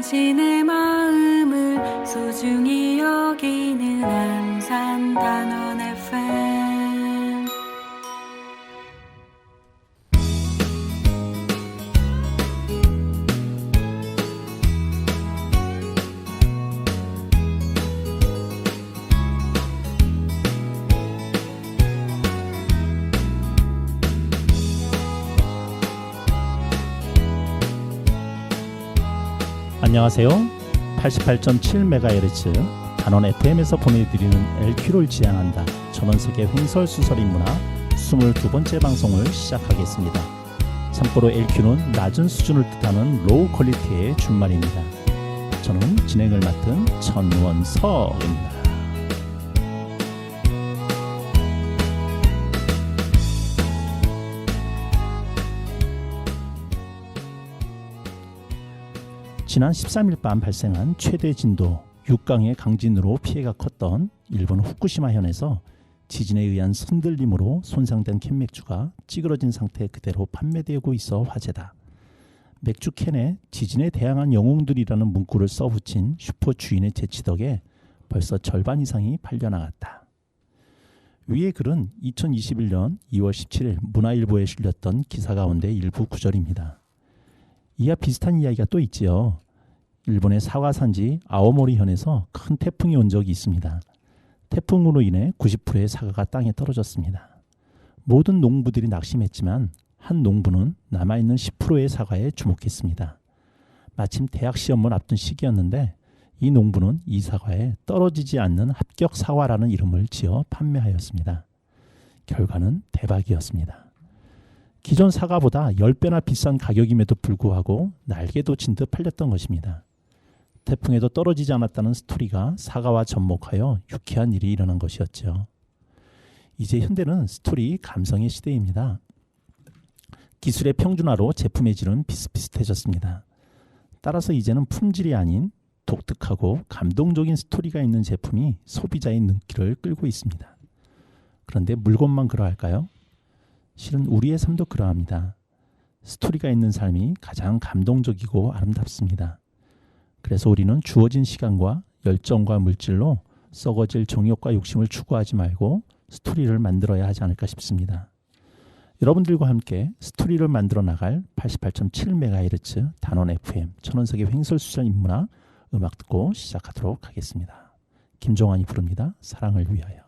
당신의 마음을 소중히 여기는 안산 단원 FM. 안녕하세요. 88.7MHz 단원 FM에서 보내드리는 LQ를 지향한다 전원석의 횡설수설인문화 22번째 방송을 시작하겠습니다. 참고로 LQ는 낮은 수준을 뜻하는 로우 퀄리티의 준말입니다. 저는 진행을 맡은 천원석입니다. 지난 13일 밤 발생한 최대 진도 6강의 강진으로 피해가 컸던 일본 후쿠시마현에서 지진에 의한 흔들림으로 손상된 캔맥주가 찌그러진 상태 그대로 판매되고 있어 화제다. 맥주 캔에 지진에 대항한 영웅들이라는 문구를 써붙인 슈퍼 주인의 재치 덕에 벌써 절반 이상이 팔려나갔다. 위의 글은 2021년 2월 17일 문화일보에 실렸던 기사 가운데 일부 구절입니다. 이와 비슷한 이야기가 또 있지요. 일본의 사과 산지 아오모리현에서 큰 태풍이 온 적이 있습니다. 태풍으로 인해 90%의 사과가 땅에 떨어졌습니다. 모든 농부들이 낙심했지만 한 농부는 남아있는 10%의 사과에 주목했습니다. 마침 대학 시험을 앞둔 시기였는데 이 농부는 이 사과에 떨어지지 않는 합격 사과라는 이름을 지어 판매하였습니다. 결과는 대박이었습니다. 기존 사과보다 10배나 비싼 가격임에도 불구하고 날개도 진 듯 팔렸던 것입니다. 태풍에도 떨어지지 않았다는 스토리가 사과와 접목하여 유쾌한 일이 일어난 것이었죠. 이제 현대는 스토리 감성의 시대입니다. 기술의 평준화로 제품의 질은 비슷비슷해졌습니다. 따라서 이제는 품질이 아닌 독특하고 감동적인 스토리가 있는 제품이 소비자의 눈길을 끌고 있습니다. 그런데 물건만 그러할까요? 실은 우리의 삶도 그러합니다. 스토리가 있는 삶이 가장 감동적이고 아름답습니다. 그래서 우리는 주어진 시간과 열정과 물질로 썩어질 정욕과 욕심을 추구하지 말고 스토리를 만들어야 하지 않을까 싶습니다. 여러분들과 함께 스토리를 만들어 나갈 88.7MHz 단원 FM 천원석의 횡설수설 인문화 음악 듣고 시작하도록 하겠습니다. 김종환이 부릅니다. 사랑을 위하여.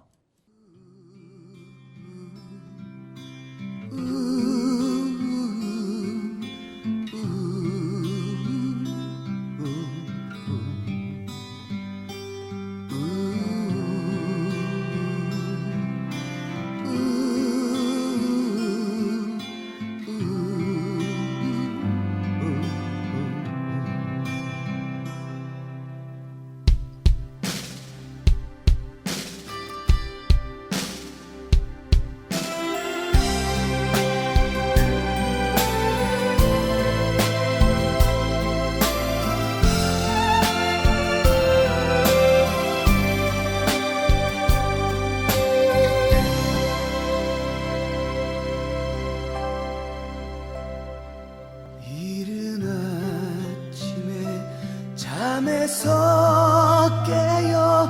잠에서 깨어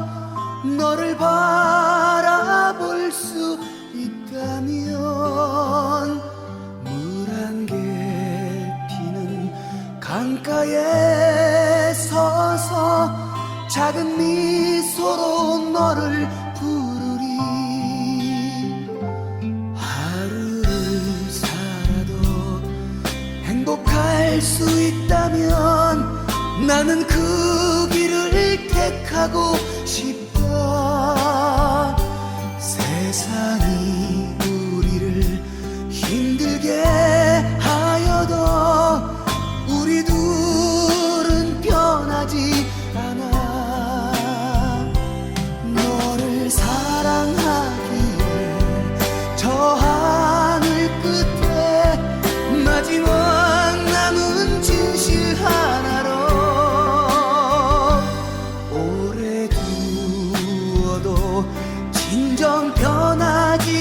너를 바라볼 수 있다면 물안개 피는 강가에 서서 작은 미소로 너를 부르리. 하루를 살아도 행복할 수 있다면 나는 그 길을 택하고 싶다. 세상이 우리를 힘들게 하여도 우리 둘은 변하지 않아. 너를 사랑하기에 저 하늘 끝에 마지막 남은 진실 하나로 진정 변하지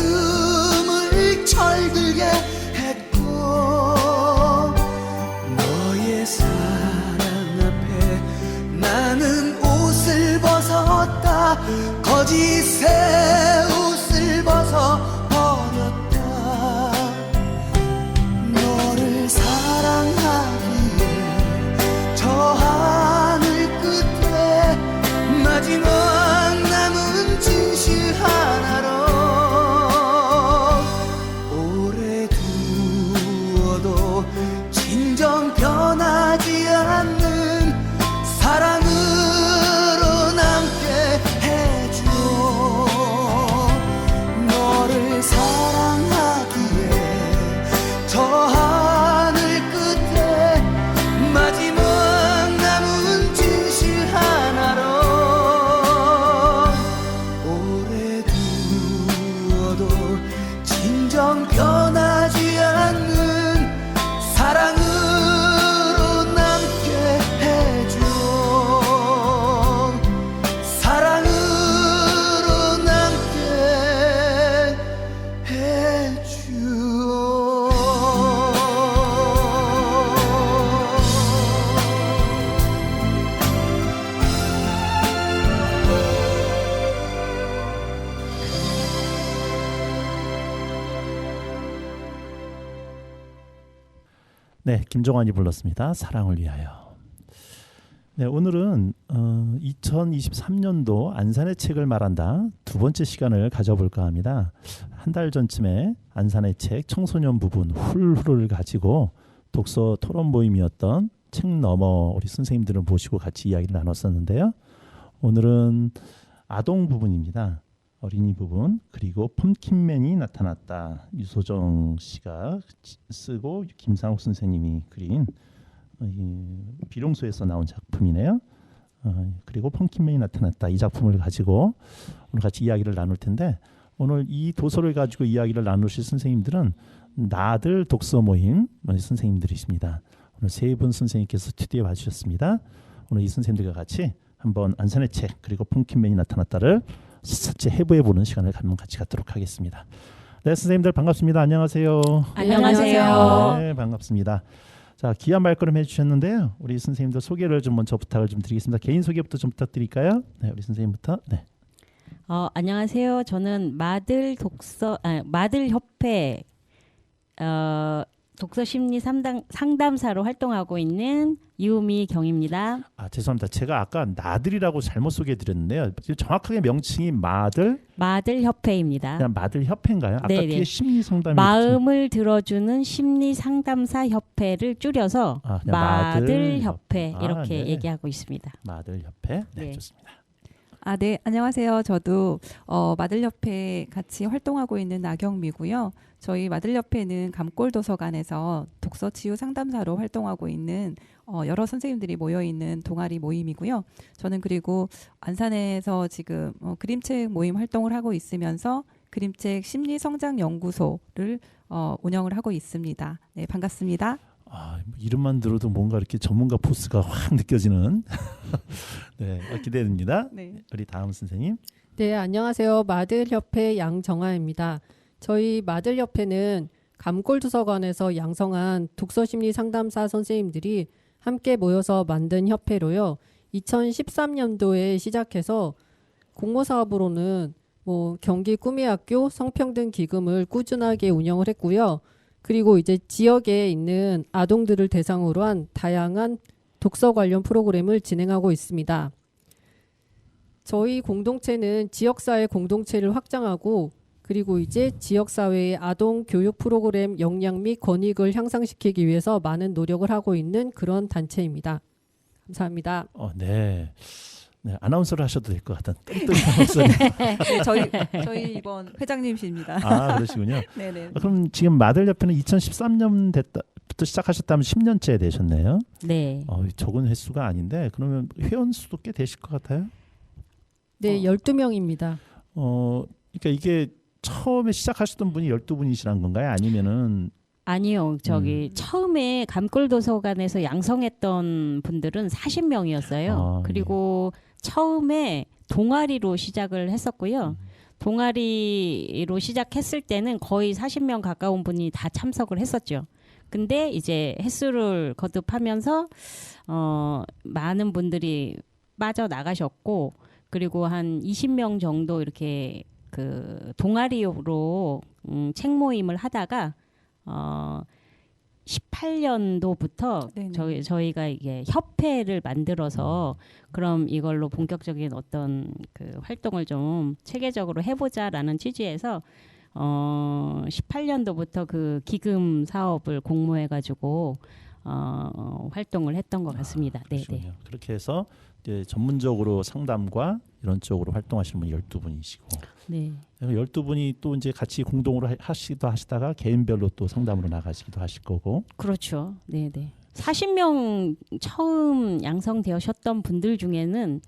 가슴을 철들게 했고 너의 사랑 앞에 나는 옷을 벗었다 거짓의 옷을 벗어버렸다 너를 사랑하기에 저 하늘 끝에 마지막 남은 진실 하나로 오래 두어도 진정 변하지 않는 사랑으로 남게 해줘 너를 사랑하기에 저 하늘 끝에 마지막 남은 진실 하나로 오래 두어도 진정 변하지 않는 사랑으로 남게 해줘 사랑으로 남게 해줘 네, 김종환이 불렀습니다. 사랑을 위하여. 네, 오늘은 2023년도 안산의 책을 말한다 두 번째 시간을 가져볼까 합니다. 한 달 전쯤에 안산의 책 청소년 부분 훌훌을 가지고 독서 토론 모임이었던 책 너머 우리 선생님들을 모시고 같이 이야기를 나눴었는데요. 오늘은 아동 부분입니다. 어린이 부분 그리고 펌킨맨이 나타났다 유소정 씨가 쓰고 김상욱 선생님이 그린 비룡소에서 나온 작품이네요. 그리고 펌킨맨이 나타났다 이 작품을 가지고 오늘 같이 이야기를 나눌 텐데 오늘 이 도서를 가지고 이야기를 나누실 선생님들은 나들 독서 모임 선생님들이십니다. 오늘 세 분 선생님께서 스튜디오에 와주셨습니다. 오늘 이 선생님들과 같이 한번 안산의 책 그리고 펌킨맨이 나타났다를 샅샅이 해부해보는 시간을 같이 갖도록 하겠습니다. 네, 선생님들 반갑습니다. 안녕하세요. 안녕하세요. 네, 반갑습니다. 자, 귀한 말걸음 해주셨는데요. 우리 선생님들 소개를 좀 먼저 부탁을 좀 드리겠습니다. 개인 소개부터 좀 부탁드릴까요? 네, 우리 선생님부터. 네. 안녕하세요. 저는 마들협회 독서심리 상담사로 활동하고 있는 이우미 경입니다. 아, 죄송합니다. 제가 아까 나들이라고 잘못 소개해드렸는데요. 정확하게 명칭이 마들협회입니다. 그냥 마들협회인가요? 아까 네네. 뒤에 심리상담이 마음을 들어주는 심리상담사협회를 줄여서 그냥 마들협회 이렇게 네. 얘기하고 있습니다. 마들협회. 네, 네. 좋습니다. 네, 안녕하세요. 저도 마들협회 같이 활동하고 있는 나경미고요. 저희 마들협회는 감골도서관에서 독서치유 상담사로 활동하고 있는 여러 선생님들이 모여있는 동아리 모임이고요. 저는 그리고 안산에서 지금 그림책 모임 활동을 하고 있으면서 그림책 심리성장연구소를 운영을 하고 있습니다. 네, 반갑습니다. 이름만 들어도 뭔가 이렇게 전문가 포스가 확 느껴지는 네, 기대됩니다. 네. 우리 다음 선생님. 네, 안녕하세요. 마들협회 양정아입니다. 저희 마들협회는 감골도서관에서 양성한 독서심리 상담사 선생님들이 함께 모여서 만든 협회로요. 2013년도에 시작해서 공모사업으로는 경기 꿈의학교 성평등 기금을 꾸준하게 운영을 했고요. 그리고 이제 지역에 있는 아동들을 대상으로 한 다양한 독서 관련 프로그램을 진행하고 있습니다. 저희 공동체는 지역사회 공동체를 확장하고 그리고 이제 지역사회의 아동 교육 프로그램 역량 및 권익을 향상시키기 위해서 많은 노력을 하고 있는 그런 단체입니다. 감사합니다. 네. 네, 아나운서를 하셔도 될 것 같은 똘똘한 목소리. 저희 이번 회장님이십니다. 그러시군요. 네네. 그럼 지금 마들협회는 2013년부터 시작하셨다면 10년째 되셨네요. 네. 적은 횟수가 아닌데 그러면 회원 수도 꽤 되실 것 같아요. 네, 12명입니다. 그러니까 이게 처음에 시작하셨던 분이 12분이시란 건가요? 아니면은 아니요. 처음에 감골도서관에서 양성했던 분들은 40명이었어요. 네. 그리고 처음에 동아리로 시작을 했었고요. 동아리로 시작했을 때는 거의 40명 가까운 분이 다 참석을 했었죠. 근데 이제 횟수를 거듭하면서 많은 분들이 빠져나가셨고, 그리고 한 20명 정도 이렇게 그 동아리로 책 모임을 하다가 18년도부터 네네. 저희가 이게 협회를 만들어서 그럼 이걸로 본격적인 어떤 그 활동을 좀 체계적으로 해보자라는 취지에서 18년도부터 그 기금 사업을 공모해가지고 활동을 했던 것 같습니다. 네, 네. 그렇게 해서 이제 전문적으로 상담과 이런 쪽으로 활동하시는 분이 12분이시고 네. 12분이 또 이제 같이 공동으로 하시다가 개인별로 또 상담으로 나가시기도 하실 거고. 그렇죠. 네, 네. 40명 처음 양성되셨던 분들 중에는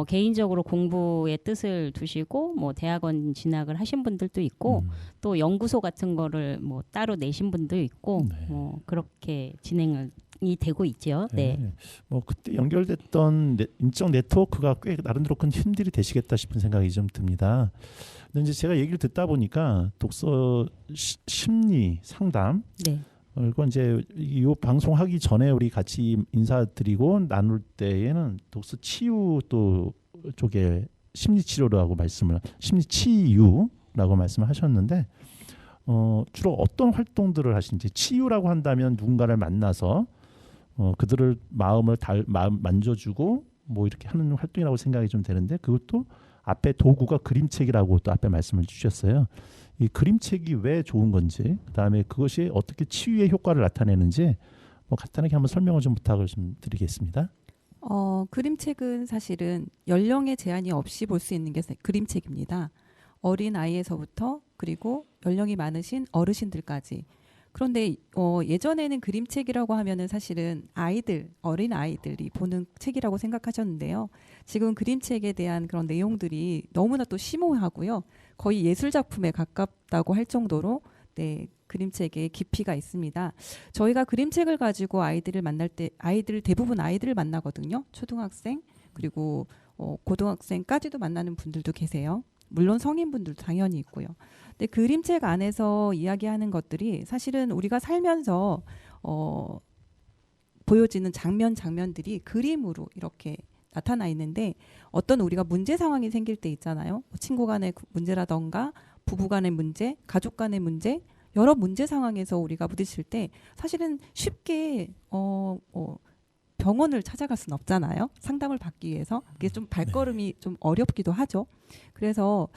개인적으로 공부의 뜻을 두시고 뭐 대학원 진학을 하신 분들도 있고 또 연구소 같은 거를 뭐 따로 내신 분도 있고 네. 뭐 그렇게 진행이 되고 있죠. 네. 뭐 그때 연결됐던 인적 네트워크가 꽤 나름대로 큰 힘들이 되시겠다 싶은 생각이 좀 듭니다. 근데 이제 제가 얘기를 듣다 보니까 독서 심리 상담 네. 그리고 이제 이 방송하기 전에 우리 같이 인사드리고 나눌 때에는 독서 치유 또 쪽에 심리치료라고 심리치유라고 말씀을 하셨는데 주로 어떤 활동들을 하시는지. 치유라고 한다면 누군가를 만나서 그들을 마음을 만져주고 뭐 이렇게 하는 활동이라고 생각이 좀 되는데, 그것도 앞에 도구가 그림책이라고 또 앞에 말씀을 주셨어요. 이 그림책이 왜 좋은 건지, 그다음에 그것이 어떻게 치유의 효과를 나타내는지 뭐 간단하게 한번 설명을 좀 부탁을 좀 드리겠습니다. 그림책은 사실은 연령의 제한이 없이 볼 수 있는 게 그림책입니다. 어린 아이에서부터 그리고 연령이 많으신 어르신들까지. 그런데 예전에는 그림책이라고 하면은 사실은 어린 아이들이 보는 책이라고 생각하셨는데요. 지금 그림책에 대한 그런 내용들이 너무나 또 심오하고요. 거의 예술 작품에 가깝다고 할 정도로 네, 그림책에 깊이가 있습니다. 저희가 그림책을 가지고 아이들을 만날 때 대부분 아이들을 만나거든요. 초등학생 그리고 고등학생까지도 만나는 분들도 계세요. 물론 성인분들도 당연히 있고요. 근데 그림책 안에서 이야기하는 것들이 사실은 우리가 살면서 보여지는 장면들이 그림으로 이렇게 나타나 있는데, 어떤 우리가 문제 상황이 생길 때 있잖아요. 친구 간의 문제라던가 부부 간의 문제, 가족 간의 문제, 여러 문제 상황에서 우리가 부딪힐 때 사실은 쉽게 병원을 찾아갈 수는 없잖아요. 상담을 받기 위해서. 그게 좀 발걸음이 좀 어렵기도 하죠. 그래서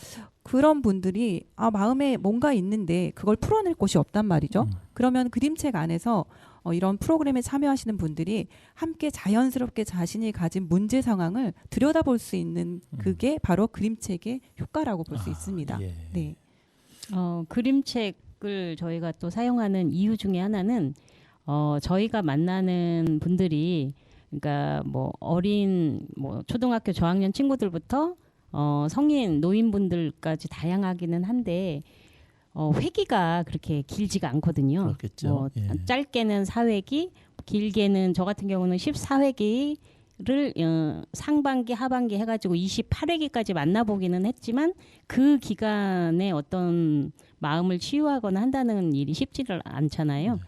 그런 분들이 마음에 뭔가 있는데 그걸 풀어낼 곳이 없단 말이죠. 그러면 그림책 안에서 이런 프로그램에 참여하시는 분들이 함께 자연스럽게 자신이 가진 문제 상황을 들여다볼 수 있는 그게 바로 그림책의 효과라고 볼 수 있습니다. 예. 네. 그림책을 저희가 또 사용하는 이유 중에 하나는 저희가 만나는 분들이, 그러니까 뭐 어린 뭐 초등학교 저학년 친구들부터 성인 노인분들까지 다양하기는 한데 회기가 그렇게 길지가 않거든요. 그렇겠죠. 예. 짧게는 4회기, 길게는 저 같은 경우는 14회기를 상반기 하반기 해가지고 28회기까지 만나보기는 했지만 그 기간에 어떤 마음을 치유하거나 한다는 일이 쉽지를 않잖아요.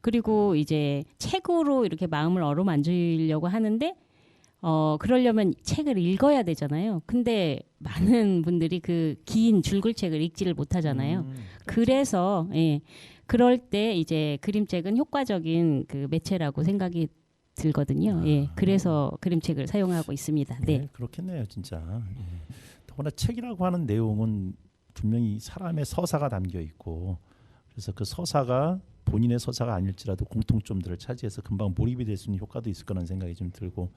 그리고 이제 책으로 이렇게 마음을 어루만지려고 하는데 그러려면 책을 읽어야 되잖아요. 근데 많은 분들이 그 긴 줄글책을 읽지를 못하잖아요. 그래서 그럴 때 이제 그림책은 효과적인 그 매체라고 생각이 들거든요. 그래서 그림책을 사용하고 있습니다. 네. 그렇겠네요, 진짜. 더구나 책이라고 하는 내용은 분명히 사람의 서사가 담겨 있고, 그래서 그 서사가 본인의 서사가 아닐지라도 공통점들을 차지해서 금방 몰입이 될 수 있는 효과도 있을 거라는 생각이 좀 들고,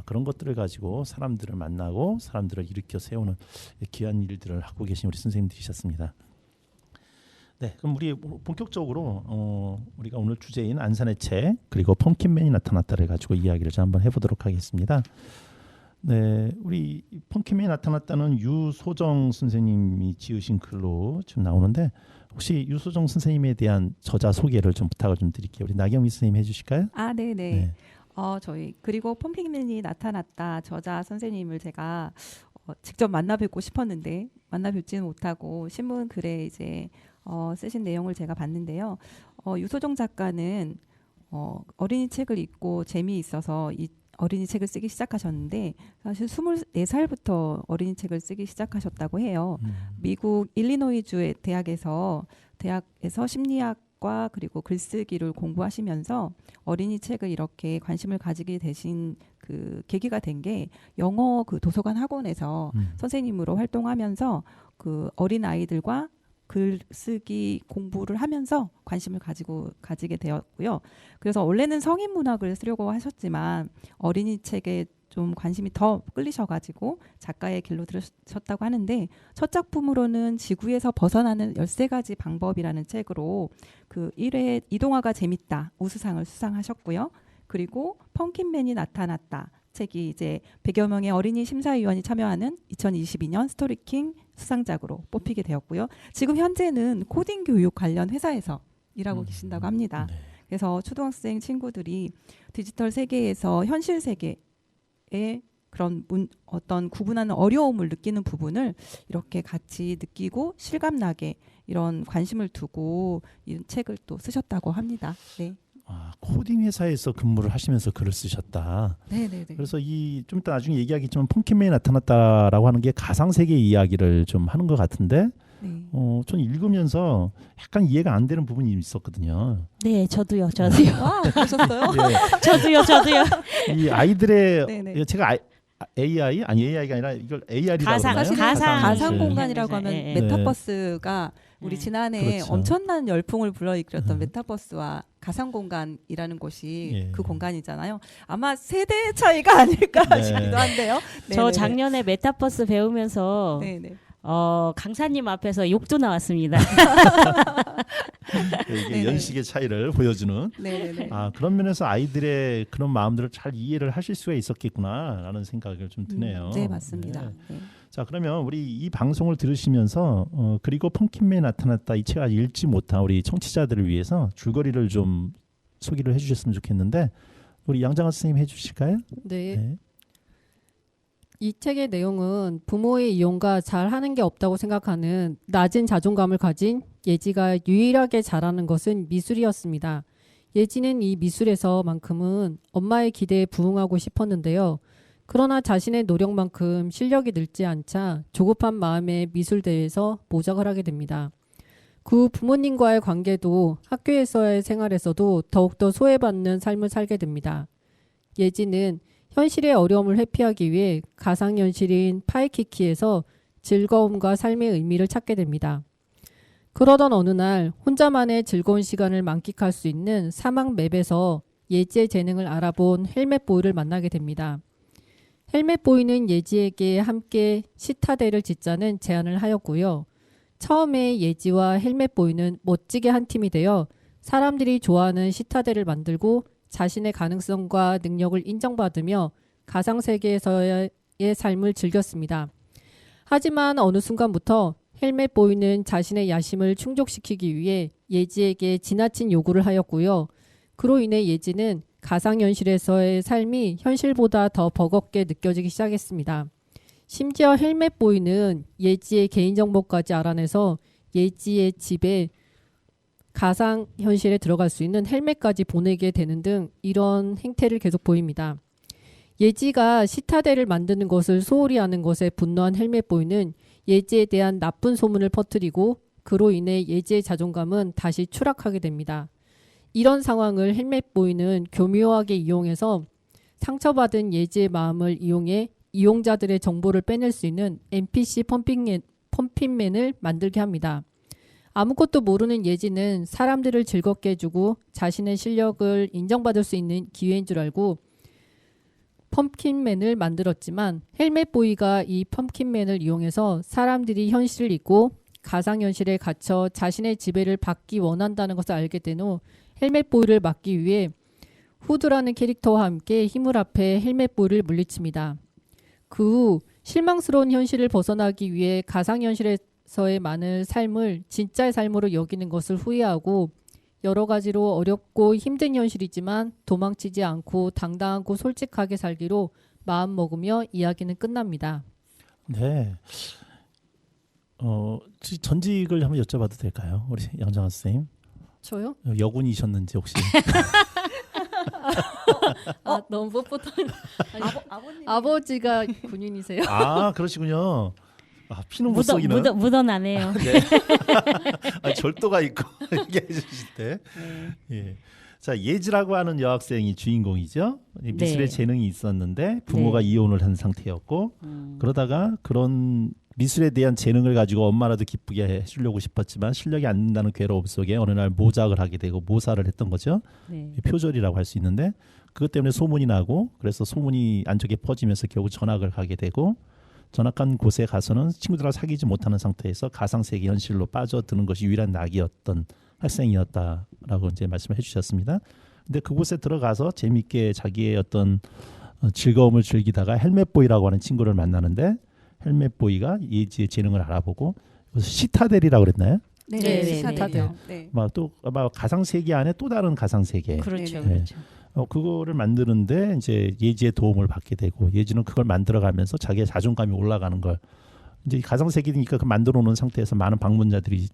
그런 것들을 가지고 사람들을 만나고 사람들을 일으켜 세우는 귀한 일들을 하고 계신 우리 선생님들이셨습니다. 네, 그럼 우리 본격적으로 우리가 오늘 주제인 안산의 책 그리고 펌킨맨이 나타났다를 가지고 이야기를 좀 한번 해보도록 하겠습니다. 네, 우리 펌킨맨이 나타났다는 유소정 선생님이 지으신 글로 지금 나오는데, 혹시 유소정 선생님에 대한 저자 소개를 좀 부탁을 좀 드릴게요. 우리 나경미 선생님 해주실까요? 네네. 네. 저희 그리고 펌핑맨이 나타났다 저자 선생님을 제가 직접 만나 뵙고 싶었는데 만나 뵙지는 못하고 신문 글에 이제 쓰신 내용을 제가 봤는데요. 유소정 작가는 어린이 책을 읽고 재미있어서 이 어린이 책을 쓰기 시작하셨는데 사실 24살부터 어린이 책을 쓰기 시작하셨다고 해요. 미국 일리노이주의 대학에서 심리학과 그리고 글쓰기를 공부하시면서 어린이 책을 이렇게 관심을 가지게 되신 그 계기가 된 게 영어 그 도서관 학원에서 선생님으로 활동하면서 그 어린 아이들과 글쓰기 공부를 하면서 관심을 가지게 되었고요. 그래서 원래는 성인 문학을 쓰려고 하셨지만 어린이 책에 좀 관심이 더 끌리셔가지고 작가의 길로 들으셨다고 하는데 첫 작품으로는 지구에서 벗어나는 13가지 방법이라는 책으로 그 1회 이동화가 재밌다 우수상을 수상하셨고요. 그리고 펑킨맨이 나타났다 책이 이제 100여 명의 어린이 심사위원이 참여하는 2022년 스토리킹 수상작으로 뽑히게 되었고요. 지금 현재는 코딩 교육 관련 회사에서 일하고 계신다고 합니다. 네. 그래서 초등학생 친구들이 디지털 세계에서 현실 세계의 그런 어떤 구분하는 어려움을 느끼는 부분을 이렇게 같이 느끼고 실감나게 이런 관심을 두고 이 책을 또 쓰셨다고 합니다. 네. 코딩 회사에서 근무를 하시면서 글을 쓰셨다. 네네네. 그래서 이 좀 이따 나중에 얘기하겠지만 펑킨맨이 나타났다라고 하는 게 가상 세계 이야기를 좀 하는 것 같은데, 네. 전 읽으면서 약간 이해가 안 되는 부분이 있었거든요. 네, 저도요. 와, 그러셨어요? 저도요. 이 아이들의 네네. 제가 AI 아니 AI가 아니라 이걸 AR이라고 가상, 그러나요? 가상 현실. 공간이라고 하면 네. 메타버스가 우리 네. 지난해 그렇죠. 엄청난 열풍을 불러일으켰던 메타버스와 가상 공간이라는 곳이 예. 그 공간이잖아요. 아마 세대 차이가 아닐까 네. 싶기도 한데요. 저 네네네. 작년에 메타버스 배우면서 네네. 강사님 앞에서 욕도 나왔습니다. 이게 네네. 연식의 차이를 보여주는. 네네네. 그런 면에서 아이들의 그런 마음들을 잘 이해를 하실 수가 있었겠구나라는 생각을 좀 드네요. 네, 맞습니다. 네. 네. 자, 그러면 우리 이 방송을 들으시면서 그리고 펑킨맨이 나타났다 이 책을 아직 읽지 못한 우리 청취자들을 위해서 줄거리를 좀 소개를 해주셨으면 좋겠는데 우리 양장아 선생님 해주실까요? 네. 이 책의 내용은 부모의 이용과 잘하는 게 없다고 생각하는 낮은 자존감을 가진 예지가 유일하게 잘하는 것은 미술이었습니다. 예지는 이 미술에서만큼은 엄마의 기대에 부응하고 싶었는데요. 그러나 자신의 노력만큼 실력이 늘지 않자 조급한 마음에 미술대회에서 모작을 하게 됩니다. 그 부모님과의 관계도 학교에서의 생활에서도 더욱더 소외받는 삶을 살게 됩니다. 예지는 현실의 어려움을 회피하기 위해 가상현실인 파이키키에서 즐거움과 삶의 의미를 찾게 됩니다. 그러던 어느 날 혼자만의 즐거운 시간을 만끽할 수 있는 사막 맵에서 예지의 재능을 알아본 헬멧보이를 만나게 됩니다. 헬멧보이는 예지에게 함께 시타델을 짓자는 제안을 하였고요. 처음에 예지와 헬멧보이는 멋지게 한 팀이 되어 사람들이 좋아하는 시타델을 만들고 자신의 가능성과 능력을 인정받으며 가상세계에서의 삶을 즐겼습니다. 하지만 어느 순간부터 헬멧보이는 자신의 야심을 충족시키기 위해 예지에게 지나친 요구를 하였고요. 그로 인해 예지는 가상현실에서의 삶이 현실보다 더 버겁게 느껴지기 시작했습니다. 심지어 헬멧보이는 예지의 개인정보까지 알아내서 예지의 집에 가상현실에 들어갈 수 있는 헬멧까지 보내게 되는 등 이런 행태를 계속 보입니다. 예지가 시타델을 만드는 것을 소홀히 하는 것에 분노한 헬멧보이는 예지에 대한 나쁜 소문을 퍼뜨리고 그로 인해 예지의 자존감은 다시 추락하게 됩니다. 이런 상황을 헬멧보이는 교묘하게 이용해서 상처받은 예지의 마음을 이용해 이용자들의 정보를 빼낼 수 있는 NPC 펌핑맨을 만들게 합니다. 아무것도 모르는 예지는 사람들을 즐겁게 해주고 자신의 실력을 인정받을 수 있는 기회인 줄 알고 펌킨맨을 만들었지만 헬멧보이가 이 펌킨맨을 이용해서 사람들이 현실을 잊고 가상현실에 갇혀 자신의 지배를 받기 원한다는 것을 알게 된 후 헬멧보이를 막기 위해 후드라는 캐릭터와 함께 힘을 합해 헬멧보이를 물리칩니다. 그 후 실망스러운 현실을 벗어나기 위해 가상현실에서의 많은 삶을 진짜의 삶으로 여기는 것을 후회하고 여러 가지로 어렵고 힘든 현실이지만 도망치지 않고 당당하고 솔직하게 살기로 마음먹으며 이야기는 끝납니다. 네. 전직을 한번 여쭤봐도 될까요? 우리 양정아 선생님. 저요? 여군이셨는지 혹시. 너무 뻣뻣한. 아버지가 군인이세요? 아, 그러시군요. 피는 못 속이는. 묻어나네요. 네. 절도가 있고 얘기해 주실 때. 네. 예. 자, 예지라고 하는 여학생이 주인공이죠. 미술에 네. 재능이 있었는데 부모가 네. 이혼을 한 상태였고 그러다가 그런 미술에 대한 재능을 가지고 엄마라도 기쁘게 해주려고 싶었지만 실력이 안 된다는 괴로움 속에 어느 날 모작을 하게 되고 모사를 했던 거죠. 네. 표절이라고 할 수 있는데 그것 때문에 소문이 나고 그래서 소문이 안쪽에 퍼지면서 결국 전학을 가게 되고 전학한 곳에 가서는 친구들하고 사귀지 못하는 상태에서 가상세계 현실로 빠져드는 것이 유일한 낙이었던 학생이었다라고 이제 말씀을 해주셨습니다. 근데 그곳에 들어가서 재미있게 자기의 어떤 즐거움을 즐기다가 헬멧보이라고 하는 친구를 만나는데 헬멧보이가 예지의 재능을 알아보고 시타델이라고 그랬나요? 네, 네, 네, 시타델이요. 네. 막 가상세계 안에 또 다른 가상세계. 그렇죠. 네. 그렇죠. 그거를 만드는데 이제 예지의 도움을 받게 되고 예지는 그걸 만들어가면서 자기의 자존감이 올라가는 걸 이제 가상세계니까 그 만들어 놓은 상태에서 많은 방문자들이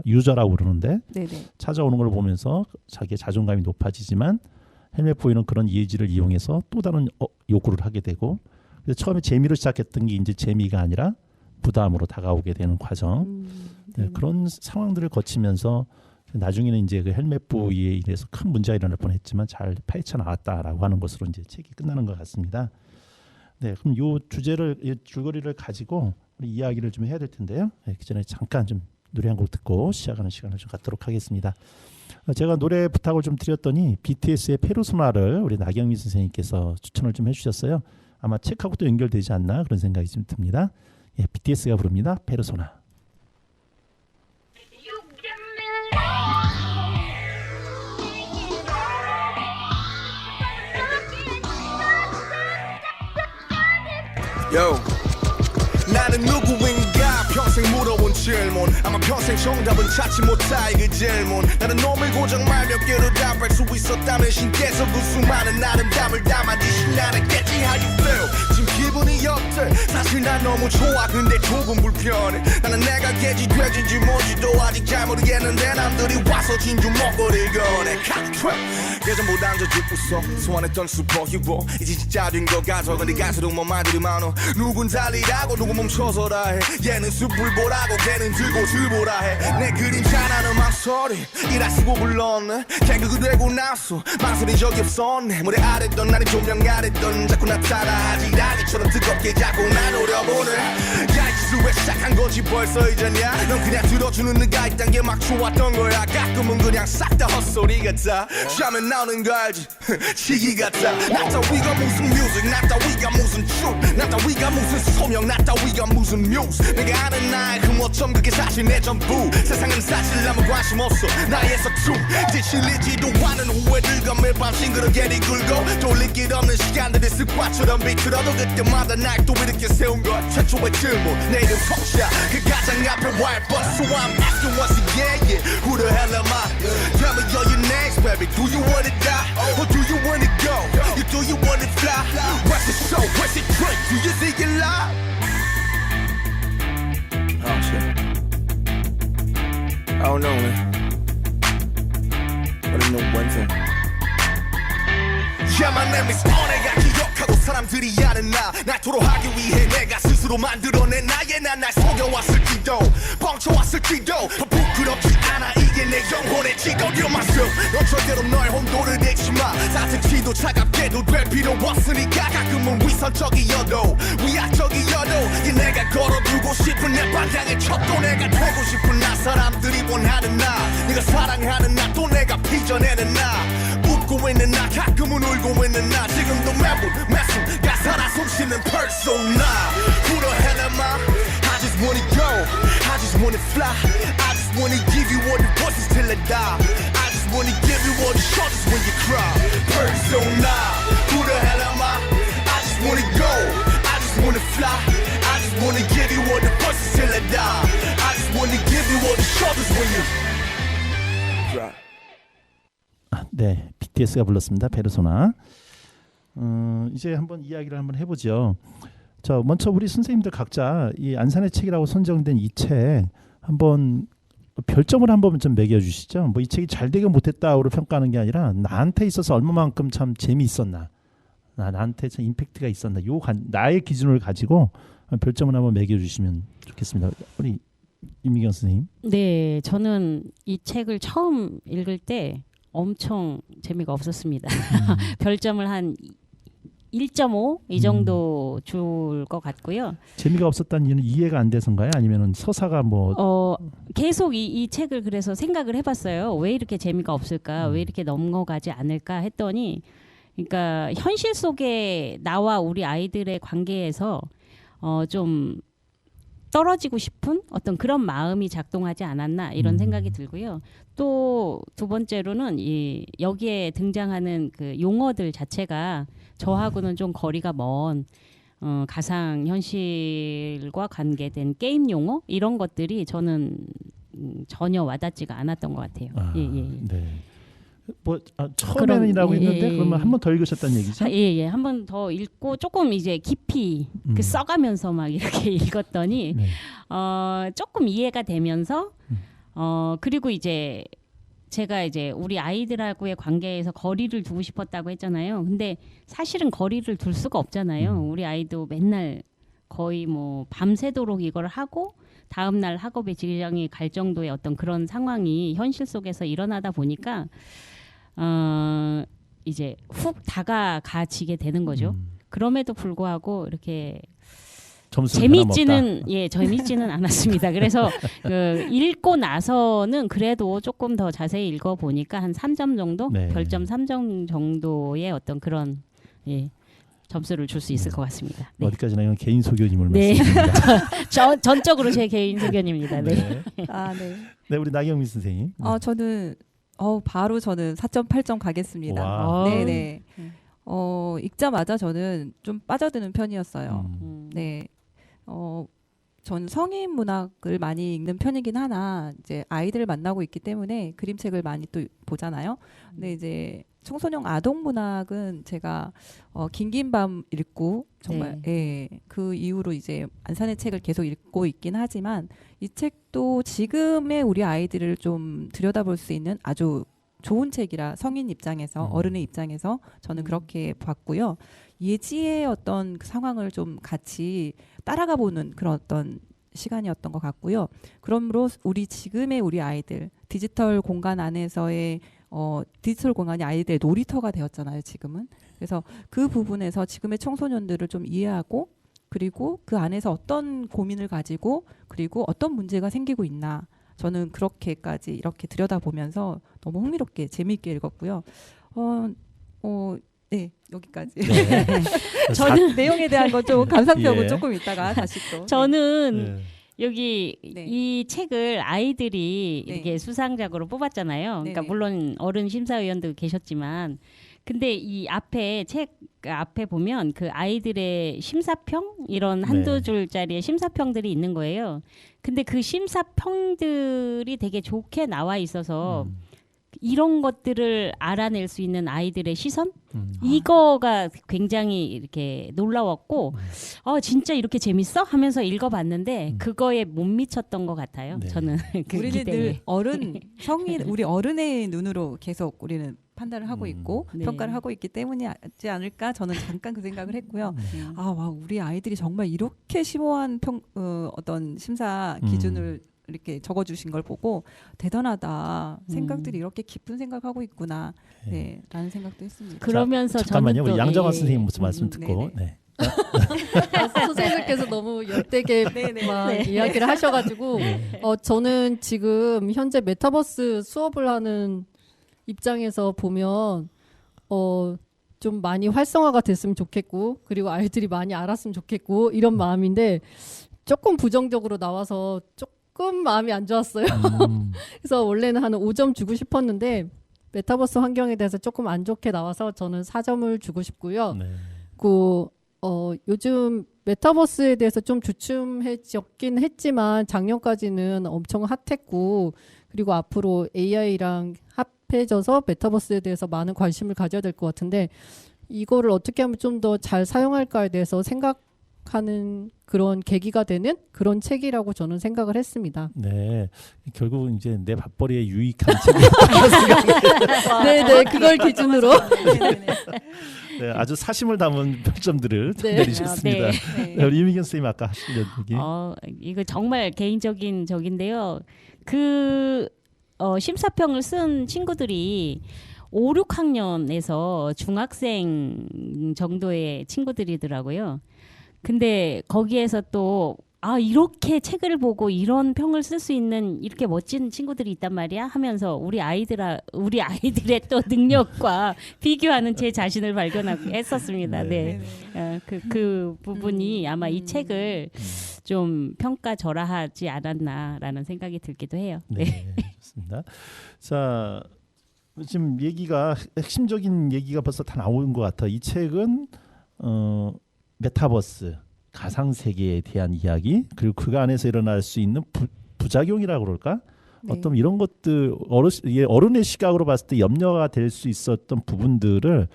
유저라고 그러는데 네, 네. 찾아오는 걸 보면서 자기의 자존감이 높아지지만 헬멧보이는 그런 예지를 이용해서 또 다른 요구를 하게 되고 그래서 처음에 재미로 시작했던 게 이제 재미가 아니라 부담으로 다가오게 되는 과정. 네, 그런 상황들을 거치면서 나중에는 이제 그 헬멧보이에 의해서 큰 문제가 일어날 뻔했지만 잘 파헤쳐 나왔다라고 하는 것으로 이제 책이 끝나는 것 같습니다. 네, 그럼 이 줄거리를 가지고 우리 이야기를 좀 해야 될 텐데요. 네, 그 전에 잠깐 좀 노래 한 곡 듣고 시작하는 시간을 좀 갖도록 하겠습니다. 제가 노래 부탁을 좀 드렸더니 BTS의 페르소나를 우리 나경민 선생님께서 추천을 좀 해주셨어요. 아마 책하고 또 연결되지 않나 그런 생각이 좀 듭니다. 예, BTS가 부릅니다. 페르소나. Yo. 나는 누구인가 평생 물어본 질문 아마 평생 정답은 찾지 못할 그 질문 나는 놈을 고정 말 몇 개로 답할 수 있었다면 신께서 그 수많은 아름다움을 담아주신 나는 겠지 how you feel 지금 기분이 어때 사실 난 너무 좋아 근데 조금 불편해 나는 내가 개지 돼지인지 뭔지도 아직 잘 모르겠는데 남들이 와서 진주 먹거리를 꺼내 예전보단 더 웃어 소환했던 슈퍼히로 이제 진짜 된 것 같아 근데 가수로 뭐 말들이 많어 누군 달리라고 누군 멈춰서라 해 얘는 숲을 보라고 걔는 들고 들보라 해내 그림자 나는 망설이 이라 쓰고 불렀네 개그가 되고 나서 망설인 적이 없었네 무대 아랬던 나는 조명 아랬던 자꾸 나타나 하지라기처럼 뜨겁게 자꾸 날 노려보네 야 이 짓을 왜 시작한 거지 벌써 이제냐 넌 그냥 들어주는 네가 있단 게 막 좋았던 거야 가끔은 그냥 싹 다 헛소리 같아 샤면 나오는 거 알지 시기 같아 나 따위가 무슨 뮤직 나 따위가 무슨 truth 나 따위가 무슨 소명 나 따위가 무슨 뮤즈 내가 아는 나의 흠어점 그게 사실 내 전부 세상은 사실 아무 관심 없어 나의 서춤 이제 실리지도 않은 후회들과 매일 밤 싱그럽게 뒤굴고 돌릴 길 없는 시간들이 습관처럼 비틀어도 그때마다 날 또 이렇게 세운 것 최초의 질문 내 이름 성샤 그 가장 앞에 와일 bus so I'm asking once again yeah who the hell am I tell me all your names baby do you wanna die or do you wanna go you do you wanna fly what's the show what's the trick do you think you lie oh shit I don't know man but I know one thing yeah my name is on 내가 기억하고 사람들이 아는 날 토로하기 위해 내가 스스로 만들어낸 나의 난 날 속여왔을지도 뻥쳐왔을지도 부끄럽지 않아 이게 내 영혼의 지도 You're myself 넌 절대로 너의 혼돈을 내지 마 따뜻히도 차갑게도 될 필요 없으니까 가끔은 위선적이어도 위약적이어도 이 내가 걸어두고 싶은 내 방향의 척도 내가 되고 싶은 나 사람들이 원하는 나 네가 사랑하는 나 또 내가 빚어내는 나 웃고 있는 나 가끔은 울고 있는 나 지금도 매분 매순 가사라 숨쉬는 persona Who the hell am I? I just wanna go I just wanna fly I just wanna give you all the voices till I die I just wanna give you all the shoulders when you cry Persona Who the hell am I? I just wanna go I just wanna fly I just wanna give you all the voices till I die I just wanna give you all the shoulders when you cry 네, BTS가 불렀습니다. 페르소나. 이제 한번 이야기를 한번 해보죠. 자, 먼저 우리 선생님들 각자 이 안산의 책이라고 선정된 이 책 한번 별점을 한번 좀 매겨주시죠. 뭐 이 책이 잘 되게 못했다고 평가하는 게 아니라 나한테 있어서 얼마만큼 참 재미있었나, 나한테 참 임팩트가 있었나, 나의 기준을 가지고 별점을 한번 매겨주시면 좋겠습니다. 우리 임미경 선생님. 네, 저는 이 책을 처음 읽을 때 엄청 재미가 없었습니다. 별점을 한 1.5 이 정도 줄 것 같고요. 재미가 없었다는 이유는 이해가 안 돼서인가요? 아니면은 서사가 뭐 계속 이 책을 그래서 생각을 해봤어요. 왜 이렇게 재미가 없을까? 왜 이렇게 넘어가지 않을까 했더니, 그러니까 현실 속에 나와 우리 아이들의 관계에서 좀 떨어지고 싶은 어떤 그런 마음이 작동하지 않았나 이런 생각이 들고요. 또 두 번째로는 여기에 등장하는 그 용어들 자체가 저하고는 좀 거리가 먼 가상 현실과 관계된 게임 용어 이런 것들이 저는 전혀 와닿지가 않았던 것 같아요. 네. 뭐 처음에는이라고 했는데 그러면 한 번 더 읽으셨다는 얘기죠? 예. 한 번 더 읽고 조금 이제 깊이 그 써가면서 막 이렇게 읽었더니 네. 조금 이해가 되면서 그리고 이제 제가 이제 우리 아이들하고의 관계에서 거리를 두고 싶었다고 했잖아요. 근데 사실은 거리를 둘 수가 없잖아요. 우리 아이도 맨날 거의 뭐 밤새도록 이걸 하고 다음 날 학업에 지장이 갈 정도의 어떤 그런 상황이 현실 속에서 일어나다 보니까 이제 훅 다가가지게 되는 거죠. 그럼에도 불구하고 이렇게 재밌지는 않았습니다. 그래서 읽고 나서는 그래도 조금 더 자세히 읽어 보니까 한 3점 정도, 네. 별점 3점 정도의 어떤 그런 점수를 줄 수 있을 것 같습니다. 네. 어디까지나 이건 개인 소견임을 네. 말씀드립니다. 전적으로 제 개인 소견입니다. 네. 네. 네. 네, 우리 나경민 선생님. 저는 바로 저는 4.8점 가겠습니다. 와. 네네. 읽자마자 저는 좀 빠져드는 편이었어요. 네. 전 성인 문학을 많이 읽는 편이긴 하나 이제 아이들을 만나고 있기 때문에 그림책을 많이 또 보잖아요. 근데 이제 청소년 아동 문학은 제가 긴긴 밤 읽고 정말 그 이후로 이제 안산의 책을 계속 읽고 있긴 하지만 이 책도 지금의 우리 아이들을 좀 들여다볼 수 있는 아주 좋은 책이라 성인 입장에서 어른의 입장에서 저는 그렇게 봤고요. 예지의 어떤 그 상황을 좀 같이 따라가 보는 그런 어떤 시간이었던 것 같고요. 그러므로 지금의 우리 아이들 디지털 공간 안에서의 디지털 공간이 아이들의 놀이터가 되었잖아요. 지금은. 그래서 그 부분에서 지금의 청소년들을 좀 이해하고 그리고 그 안에서 어떤 고민을 가지고 그리고 어떤 문제가 생기고 있나 저는 그렇게까지 이렇게 들여다보면서 너무 흥미롭게 재미있게 읽었고요. 네, 여기까지. 네. 저는 내용에 대한 건 좀 감상평은 예. 조금 이따가 다시 또. 저는 네. 여기 이 책을 아이들이 이렇게 수상작으로 뽑았잖아요. 그러니까 물론 어른 심사위원도 계셨지만 근데 이 책 앞에 보면 그 아이들의 심사평 이런 한두 줄짜리의 심사평들이 있는 거예요. 근데 그 심사평들이 되게 좋게 나와 있어서 이런 것들을 알아낼 수 있는 아이들의 시선 이거가 굉장히 이렇게 놀라웠고 진짜 이렇게 재밌어? 하면서 읽어봤는데 그거에 못 미쳤던 것 같아요. 네. 저는 우리는 기대에. 늘 성인 우리 어른의 눈으로 계속 우리는 판단을 하고 있고 평가를 하고 있기 때문이지 않을까 저는 잠깐 그 생각을 했고요. 우리 아이들이 정말 이렇게 심오한 어떤 심사 기준을 이렇게 적어주신 걸 보고 대단하다. 생각들이 이렇게 깊은 생각하고 있구나. 네, 라는 생각도 했습니다. 그러면서 잠깐만요. 저는 우리 양정환 선생님 무슨 말씀 듣고. 네네. 선생님께서 너무 열되게 막 이야기를 하셔가지고 저는 지금 현재 메타버스 수업을 하는 입장에서 보면 좀 많이 활성화가 됐으면 좋겠고 그리고 아이들이 많이 알았으면 좋겠고 이런 마음인데 조금 부정적으로 나와서 조금 마음이 안 좋았어요. 그래서 원래는 한 5점 주고 싶었는데 메타버스 환경에 대해서 조금 안 좋게 나와서 저는 4점을 주고 싶고요. 네. 요즘 메타버스에 대해서 좀 주춤해졌긴 했지만 작년까지는 엄청 핫했고 그리고 앞으로 AI랑 합해져서 메타버스에 대해서 많은 관심을 가져야 될 것 같은데 이거를 어떻게 하면 좀 더 잘 사용할까에 대해서 생각할 생각하는 그런 계기가 되는 그런 책이라고 저는 생각을 했습니다. 네, 결국은 이제 내 밥벌이에 유익한 책이 네네, 그걸 기준으로. 네, 아주 사심을 담은 평점들을 네. 내리셨습니다. 네. 네, 우리 이미경 선생님 아까 하시려는 얘기. 이거 정말 개인적인 적인데요. 심사평을 쓴 친구들이 5, 6학년에서 중학생 정도의 친구들이더라고요. 근데 거기에서 또 이렇게 책을 보고 이런 평을 쓸 수 있는 이렇게 멋진 친구들이 있단 말이야 하면서 우리 아이들의 또 능력과 비교하는 제 자신을 발견했었습니다. 네. 그 부분이 아마 이 책을 좀 평가절하하지 않았나라는 생각이 들기도 해요. 네, 좋습니다. 자, 지금 얘기가 핵심적인 얘기가 벌써 다 나온 것 같아. 이 책은 메타버스 가상 세계에 대한 이야기 그리고 그 안에서 일어날 수 있는 부작용이라고 그럴까? 네. 어떤 이런 것들 어른의 시각으로 봤을 때 염려가 될 수 있었던 부분들을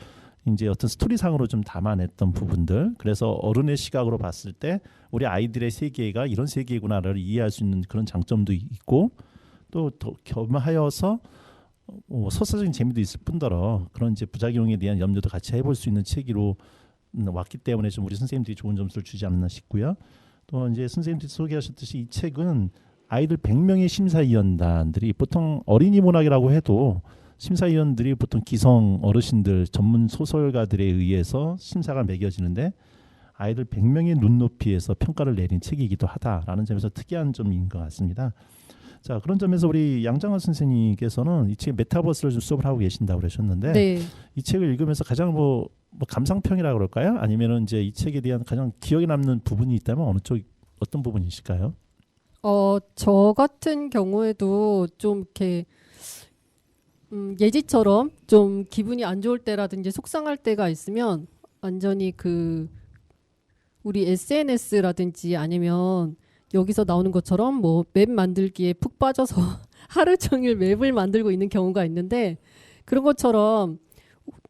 이제 어떤 스토리상으로 좀 담아냈던 부분들. 그래서 어른의 시각으로 봤을 때 우리 아이들의 세계가 이런 세계구나를 이해할 수 있는 그런 장점도 있고 또 더 겸하여서 서사적인 재미도 있을 뿐더러 그런 이제 부작용에 대한 염려도 같이 해볼 수 있는 책으로 왔기 때문에 좀 우리 선생님들이 좋은 점수를 주지 않나 싶고요. 또 이제 선생님들이 소개하셨듯이 이 책은 아이들 100명의 심사위원단들이 보통 어린이 문학이라고 해도 심사위원들이 보통 기성 어르신들 전문 소설가들에 의해서 심사가 매겨지는데 아이들 100명의 눈높이에서 평가를 내린 책이기도 하다라는 점에서 특이한 점인 것 같습니다. 자, 그런 점에서 우리 양정화 선생님께서는 이 책의 메타버스를 좀 수업을 하고 계신다고 그러셨는데 네. 이 책을 읽으면서 가장 뭐 감상평이라고 그럴까요? 아니면은 이제 이 책에 대한 가장 기억에 남는 부분이 있다면 어떤 부분이실까요? 저 같은 경우에도 좀 이렇게 예지처럼 좀 기분이 안 좋을 때라든지 속상할 때가 있으면 완전히 우리 SNS라든지 아니면 여기서 나오는 것처럼 뭐 맵 만들기에 푹 빠져서 하루 종일 맵을 만들고 있는 경우가 있는데 그런 것처럼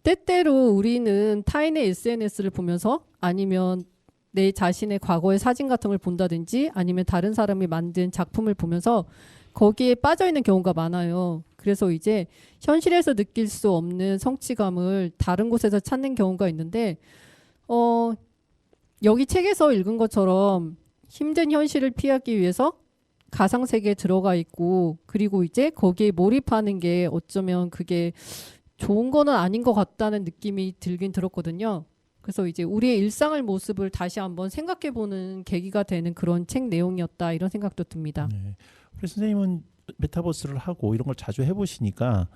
때때로 우리는 타인의 SNS를 보면서 아니면 내 자신의 과거의 사진 같은 걸 본다든지 아니면 다른 사람이 만든 작품을 보면서 거기에 빠져 있는 경우가 많아요. 그래서 이제 현실에서 느낄 수 없는 성취감을 다른 곳에서 찾는 경우가 있는데 여기 책에서 읽은 것처럼 힘든 현실을 피하기 위해서 가상세계에 들어가 있고 그리고 이제 거기에 몰입하는 게 어쩌면 그게 좋은 거는 아닌 것 같다는 느낌이 들긴 들었거든요. 그래서 이제 우리의 일상의 모습을 다시 한번 생각해보는 계기가 되는 그런 책 내용이었다 이런 생각도 듭니다. 네. 우리 선생님은 메타버스를 하고 이런 걸 자주 해보시니까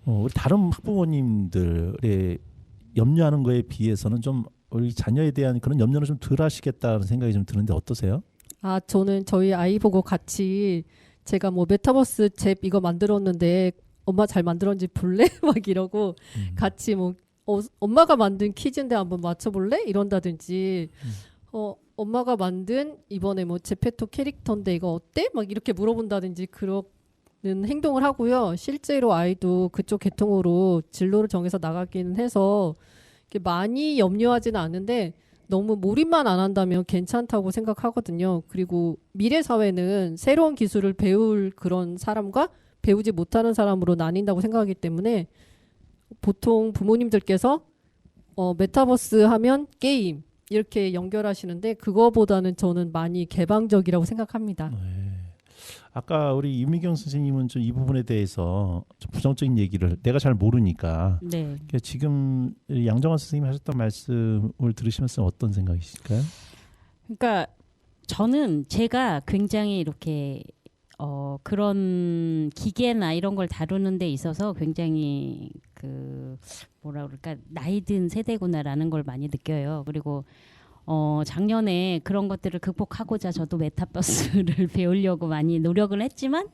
우리 다른 학부모님들의 염려하는 거에 비해서는 좀 우리 자녀에 대한 그런 염려는 좀 덜 하시겠다는 생각이 좀 드는데 어떠세요? 저는 저희 아이 보고 같이 제가 뭐 메타버스 잽 이거 만들었는데 엄마 잘 만들었는지 볼래? 막 이러고 같이 뭐 엄마가 만든 퀴즈인데 한번 맞춰볼래? 이런다든지 엄마가 만든 이번에 뭐 제페토 캐릭터인데 이거 어때? 막 이렇게 물어본다든지 그런 행동을 하고요. 실제로 아이도 그쪽 계통으로 진로를 정해서 나가기는 해서 많이 염려하지는 않는데 너무 몰입만 안 한다면 괜찮다고 생각하거든요. 그리고 미래 사회는 새로운 기술을 배울 그런 사람과 배우지 못하는 사람으로 나뉜다고 생각하기 때문에 보통 부모님들께서 메타버스 하면 게임 이렇게 연결하시는데 그거보다는 저는 많이 개방적이라고 생각합니다. 네. 아까 우리 이미경 선생님은 좀 이 부분에 대해서 좀 부정적인 얘기를 내가 잘 모르니까 네. 지금 양정환 선생님이 하셨던 말씀을 들으시면서 어떤 생각이실까요? 그러니까 저는 제가 굉장히 이렇게 그런 기계나 이런 걸 다루는 데 있어서 굉장히 뭐라 그럴까 나이 든 세대구나라는 걸 많이 느껴요. 그리고 작년에 그런 것들을 극복하고자 저도 메타버스를 배우려고 많이 노력을 했지만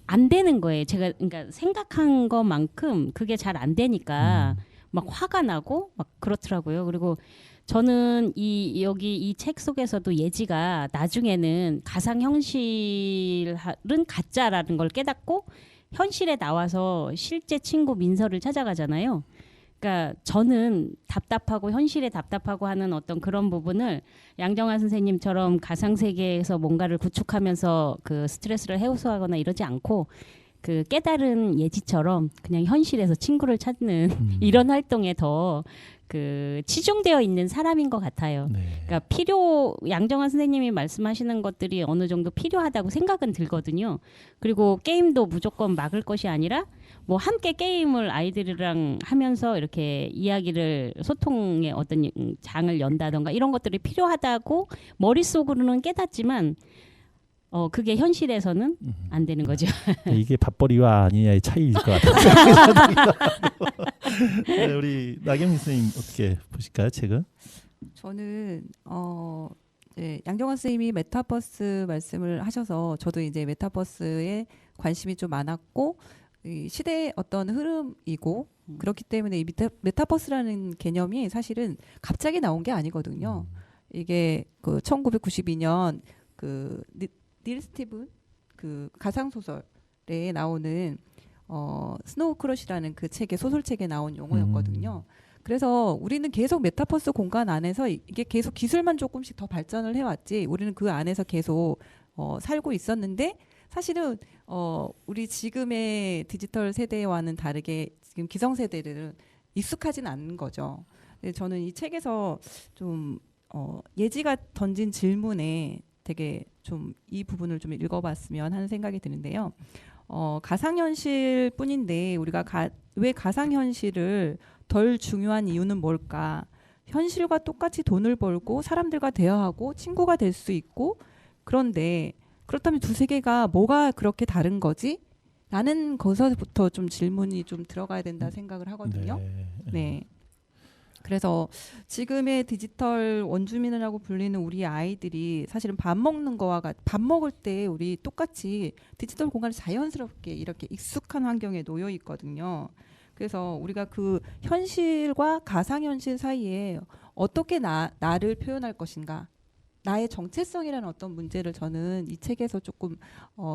안 되는 거예요. 제가 그러니까 생각한 것만큼 그게 잘 안 되니까 막 화가 나고 막 그렇더라고요. 그리고 저는 여기 이 책 속에서도 예지가 나중에는 가상 현실은 가짜라는 걸 깨닫고 현실에 나와서 실제 친구 민서를 찾아가잖아요. 그러니까 저는 답답하고 현실에 답답하고 하는 어떤 그런 부분을 양정화 선생님처럼 가상 세계에서 뭔가를 구축하면서 그 스트레스를 해소하거나 이러지 않고 그 깨달은 예지처럼 그냥 현실에서 친구를 찾는 이런 활동에 더 그 치중되어 있는 사람인 것 같아요. 네. 그러니까 양정화 선생님이 말씀하시는 것들이 어느 정도 필요하다고 생각은 들거든요. 그리고 게임도 무조건 막을 것이 아니라 뭐 함께 게임을 아이들이랑 하면서 이렇게 이야기를 소통의 어떤 장을 연다던가 이런 것들이 필요하다고 머릿속으로는 깨닫지만 그게 현실에서는 안 되는 거죠. 네, 이게 밥벌이와 아니냐의 차이일 것 같아요. 네, 우리 나경민 선생님 어떻게 보실까요? 책은? 저는 네, 양정환 선생님이 메타버스 말씀을 하셔서 저도 이제 메타버스에 관심이 좀 많았고 이 시대의 어떤 흐름이고 그렇기 때문에 이 메타버스라는 개념이 사실은 갑자기 나온 게 아니거든요. 이게 그 1992년 그 닐 스티븐 그 가상 소설에 나오는 스노우 크러쉬라는 그 책의 소설책에 나온 용어였거든요. 그래서 우리는 계속 메타버스 공간 안에서 이게 계속 기술만 조금씩 더 발전을 해왔지 우리는 그 안에서 계속 살고 있었는데 사실은 우리 지금의 디지털 세대와는 다르게 지금 기성세대들은 익숙하진 않은 거죠. 저는 이 책에서 좀 예지가 던진 질문에 되게 좀 이 부분을 좀 읽어봤으면 하는 생각이 드는데요. 가상현실 뿐인데 우리가 왜 가상현실을 덜 중요한 이유는 뭘까? 현실과 똑같이 돈을 벌고 사람들과 대화하고 친구가 될 수 있고 그런데 그렇다면 두 세계가 뭐가 그렇게 다른 거지? 라는 것에서부터 좀 질문이 좀 들어가야 된다 생각을 하거든요. 네. 그래서 지금의 디지털 원주민이라고 불리는 우리 아이들이 사실은 밥 먹을 때 우리 똑같이 디지털 공간에 자연스럽게 이렇게 익숙한 환경에 놓여 있거든요. 그래서 우리가 그 현실과 가상현실 사이에 어떻게 나를 표현할 것인가, 나의 정체성이라는 어떤 문제를 저는 이 책에서 조금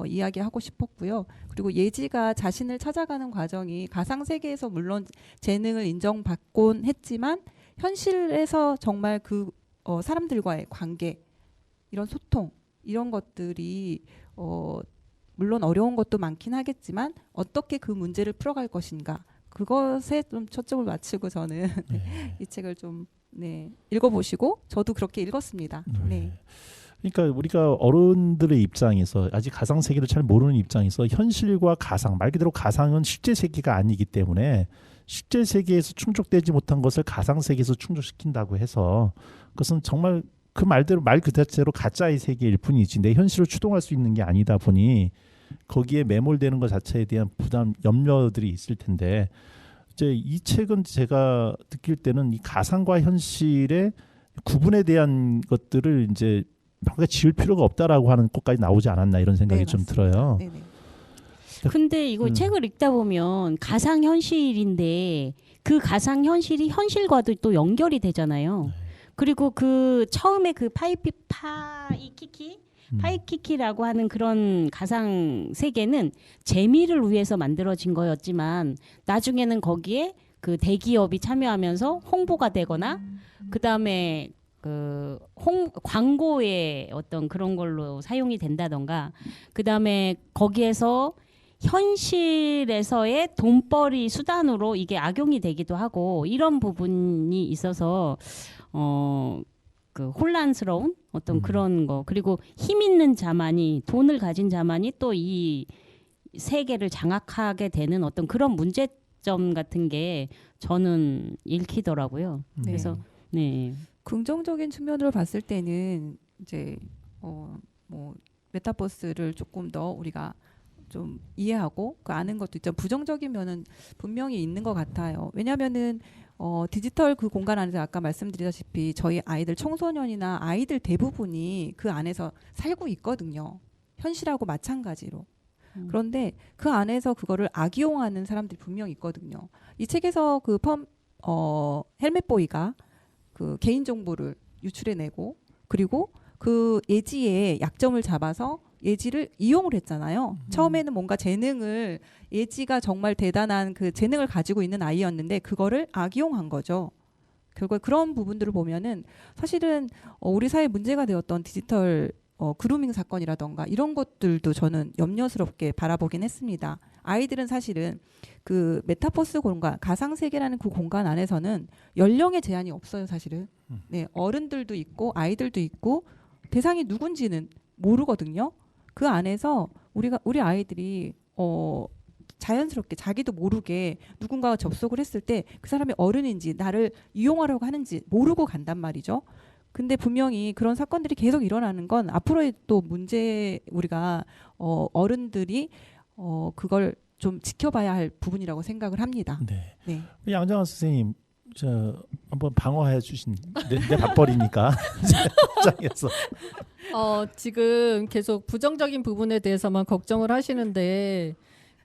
이야기하고 싶었고요. 그리고 예지가 자신을 찾아가는 과정이 가상세계에서 물론 재능을 인정받곤 했지만 현실에서 정말 그 사람들과의 관계, 이런 소통, 이런 것들이 물론 어려운 것도 많긴 하겠지만 어떻게 그 문제를 풀어갈 것인가, 그것에 좀 초점을 맞추고 저는 이 책을 좀 읽어보시고 저도 그렇게 읽었습니다. 네. 그러니까 우리가 어른들의 입장에서 아직 가상 세계를 잘 모르는 입장에서 현실과 가상, 말 그대로 가상은 실제 세계가 아니기 때문에 실제 세계에서 충족되지 못한 것을 가상 세계에서 충족시킨다고 해서 그것은 정말 그 말대로 말 그대로 가짜의 세계일 뿐이지 내 현실을 추동할 수 있는 게 아니다 보니 거기에 매몰되는 것 자체에 대한 부담, 염려들이 있을 텐데 이제 이 책은 제가 느낄 때는 이 가상과 현실의 구분에 대한 것들을 이제 뭔가 지을 필요가 없다라고 하는 것까지 나오지 않았나 이런 생각이 좀 들어요. 네네. 근데 이거 책을 읽다 보면 가상 현실인데 그 가상 현실이 현실과도 또 연결이 되잖아요. 그리고 그 처음에 그 파이키키라고 하는 그런 가상 세계는 재미를 위해서 만들어진 거였지만 나중에는 거기에 그 대기업이 참여하면서 홍보가 되거나 그다음에 그 광고의 어떤 그런 걸로 사용이 된다던가 그다음에 거기에서 현실에서의 돈벌이 수단으로 이게 악용이 되기도 하고 이런 부분이 있어서 그 혼란스러운 어떤 그런 거 그리고 힘 있는 자만이 돈을 가진 자만이 또 이 세계를 장악하게 되는 어떤 그런 문제점 같은 게 저는 읽히더라고요. 그래서 네. 긍정적인 측면으로 봤을 때는 이제 뭐 메타버스를 조금 더 우리가 좀 이해하고 그 아는 것도 있죠. 부정적인 면은 분명히 있는 것 같아요. 왜냐하면은 디지털 그 공간 안에서 아까 말씀드렸다시피 저희 아이들 청소년이나 아이들 대부분이 그 안에서 살고 있거든요. 현실하고 마찬가지로. 그런데 그 안에서 그거를 악용하는 사람들이 분명히 있거든요. 이 책에서 그 헬멧보이가 그 개인 정보를 유출해내고 그리고 그 예지의 약점을 잡아서 예지를 이용을 했잖아요. 처음에는 뭔가 재능을 예지가 정말 대단한 그 재능을 가지고 있는 아이였는데 그거를 악용한 거죠. 결국 그런 부분들을 보면은 사실은 우리 사회 문제가 되었던 디지털 그루밍 사건이라던가 이런 것들도 저는 염려스럽게 바라보긴 했습니다. 아이들은 사실은 그 메타버스 공간, 가상 세계라는 그 공간 안에서는 연령의 제한이 없어요, 사실은. 네, 어른들도 있고 아이들도 있고 대상이 누군지는 모르거든요. 그 안에서 우리 아이들이 자연스럽게 자기도 모르게 누군가와 접속을 했을 때 그 사람이 어른인지 나를 이용하려고 하는지 모르고 간단 말이죠. 근데 분명히 그런 사건들이 계속 일어나는 건 앞으로의 또 문제 우리가 어른들이 그걸 좀 지켜봐야 할 부분이라고 생각을 합니다. 네. 네. 양정환 선생님 저 한번 방어해 주신 내 밥벌이니까 입장에서 지금 계속 부정적인 부분에 대해서만 걱정을 하시는데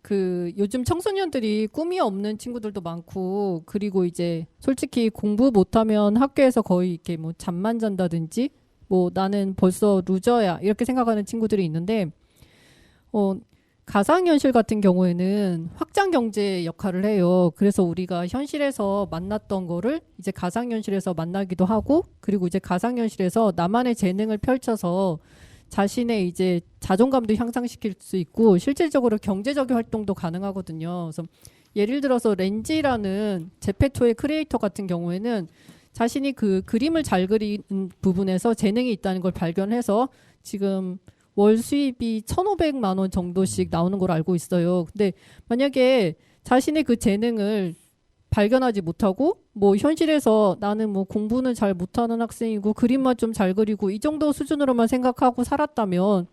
그 요즘 청소년들이 꿈이 없는 친구들도 많고 그리고 이제 솔직히 공부 못하면 학교에서 거의 이렇게 뭐 잠만 잔다든지 뭐 나는 벌써 루저야 이렇게 생각하는 친구들이 있는데 가상현실 같은 경우에는 확장 경제 역할을 해요. 그래서 우리가 현실에서 만났던 거를 이제 가상현실에서 만나기도 하고 그리고 이제 가상현실에서 나만의 재능을 펼쳐서 자신의 이제 자존감도 향상시킬 수 있고 실질적으로 경제적인 활동도 가능하거든요. 그래서 예를 들어서 렌지라는 제페토의 크리에이터 같은 경우에는 자신이 그 그림을 잘 그리는 부분에서 재능이 있다는 걸 발견해서 지금 월 수입이 1,500만 원 정도씩 나오는 걸 알고 있어요. 근데 만약에 자신의 그 재능을 발견하지 못하고 뭐 현실에서 나는 뭐 공부는 잘 못하는 학생이고 그림만 좀 잘 그리고 이 정도 수준으로만 생각하고 살았다면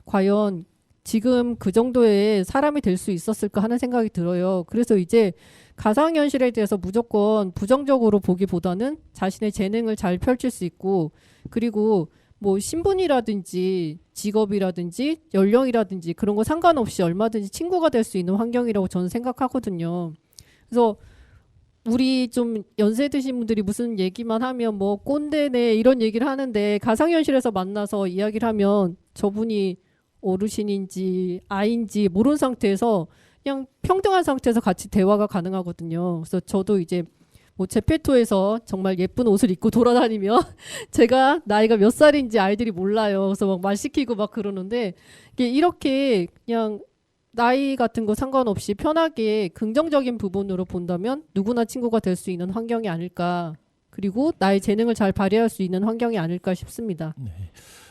과연 지금 그 정도의 사람이 될 수 있었을까 하는 생각이 들어요. 그래서 이제 가상현실에 대해서 무조건 부정적으로 보기보다는 자신의 재능을 잘 펼칠 수 있고 그리고 뭐 신분이라든지 직업이라든지 연령이라든지 그런 거 상관없이 얼마든지 친구가 될 수 있는 환경이라고 저는 생각하거든요. 그래서 우리 좀 연세 드신 분들이 무슨 얘기만 하면 뭐 꼰대네 이런 얘기를 하는데 가상현실에서 만나서 이야기를 하면 저분이 어르신인지 아이인지 모르는 상태에서 그냥 평등한 상태에서 같이 대화가 가능하거든요. 그래서 저도 이제 뭐 제페토에서 정말 예쁜 옷을 입고 돌아다니면 제가 나이가 몇 살인지 아이들이 몰라요. 그래서 막 말 시키고 막 그러는데 이렇게 그냥 나이 같은 거 상관없이 편하게 긍정적인 부분으로 본다면 누구나 친구가 될 수 있는 환경이 아닐까. 그리고 나의 재능을 잘 발휘할 수 있는 환경이 아닐까 싶습니다. 네.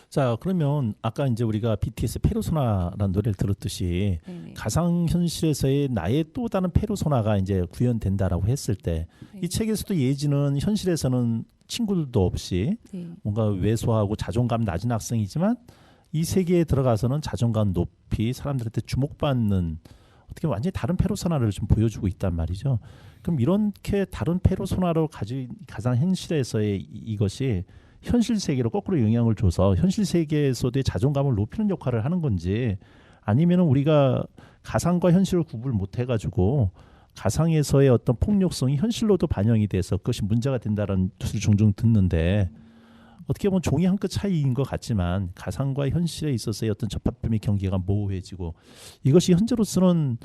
자 그러면 아까 이제 우리가 BTS 페르소나라는 노래를 들었듯이 네네. 가상현실에서의 나의 또 다른 페르소나가 이제 구현된다라고 했을 때 이 책에서도 예지는 현실에서는 친구들도 없이 네. 뭔가 왜소하고 자존감 낮은 학생이지만 이 세계에 들어가서는 자존감 높이 사람들한테 주목받는 어떻게 완전히 다른 페르소나를 좀 보여주고 있단 말이죠. 그럼 이렇게 다른 페르소나로 가진 가상현실에서의 이것이 현실 세계로 거꾸로 영향을 줘서 현실 세계에서의 자존감을 높이는 역할을 하는 건지 아니면 우리가 가상과 현실을 구분을 못 해가지고 가상에서의 어떤 폭력성이 현실로도 반영이 돼서 그것이 문제가 된다는 것을 종종 듣는데 어떻게 보면 종이 한 끗 차이인 것 같지만 가상과 현실에 있어서의 어떤 접합점의 경계가 모호해지고 이것이 현재로서는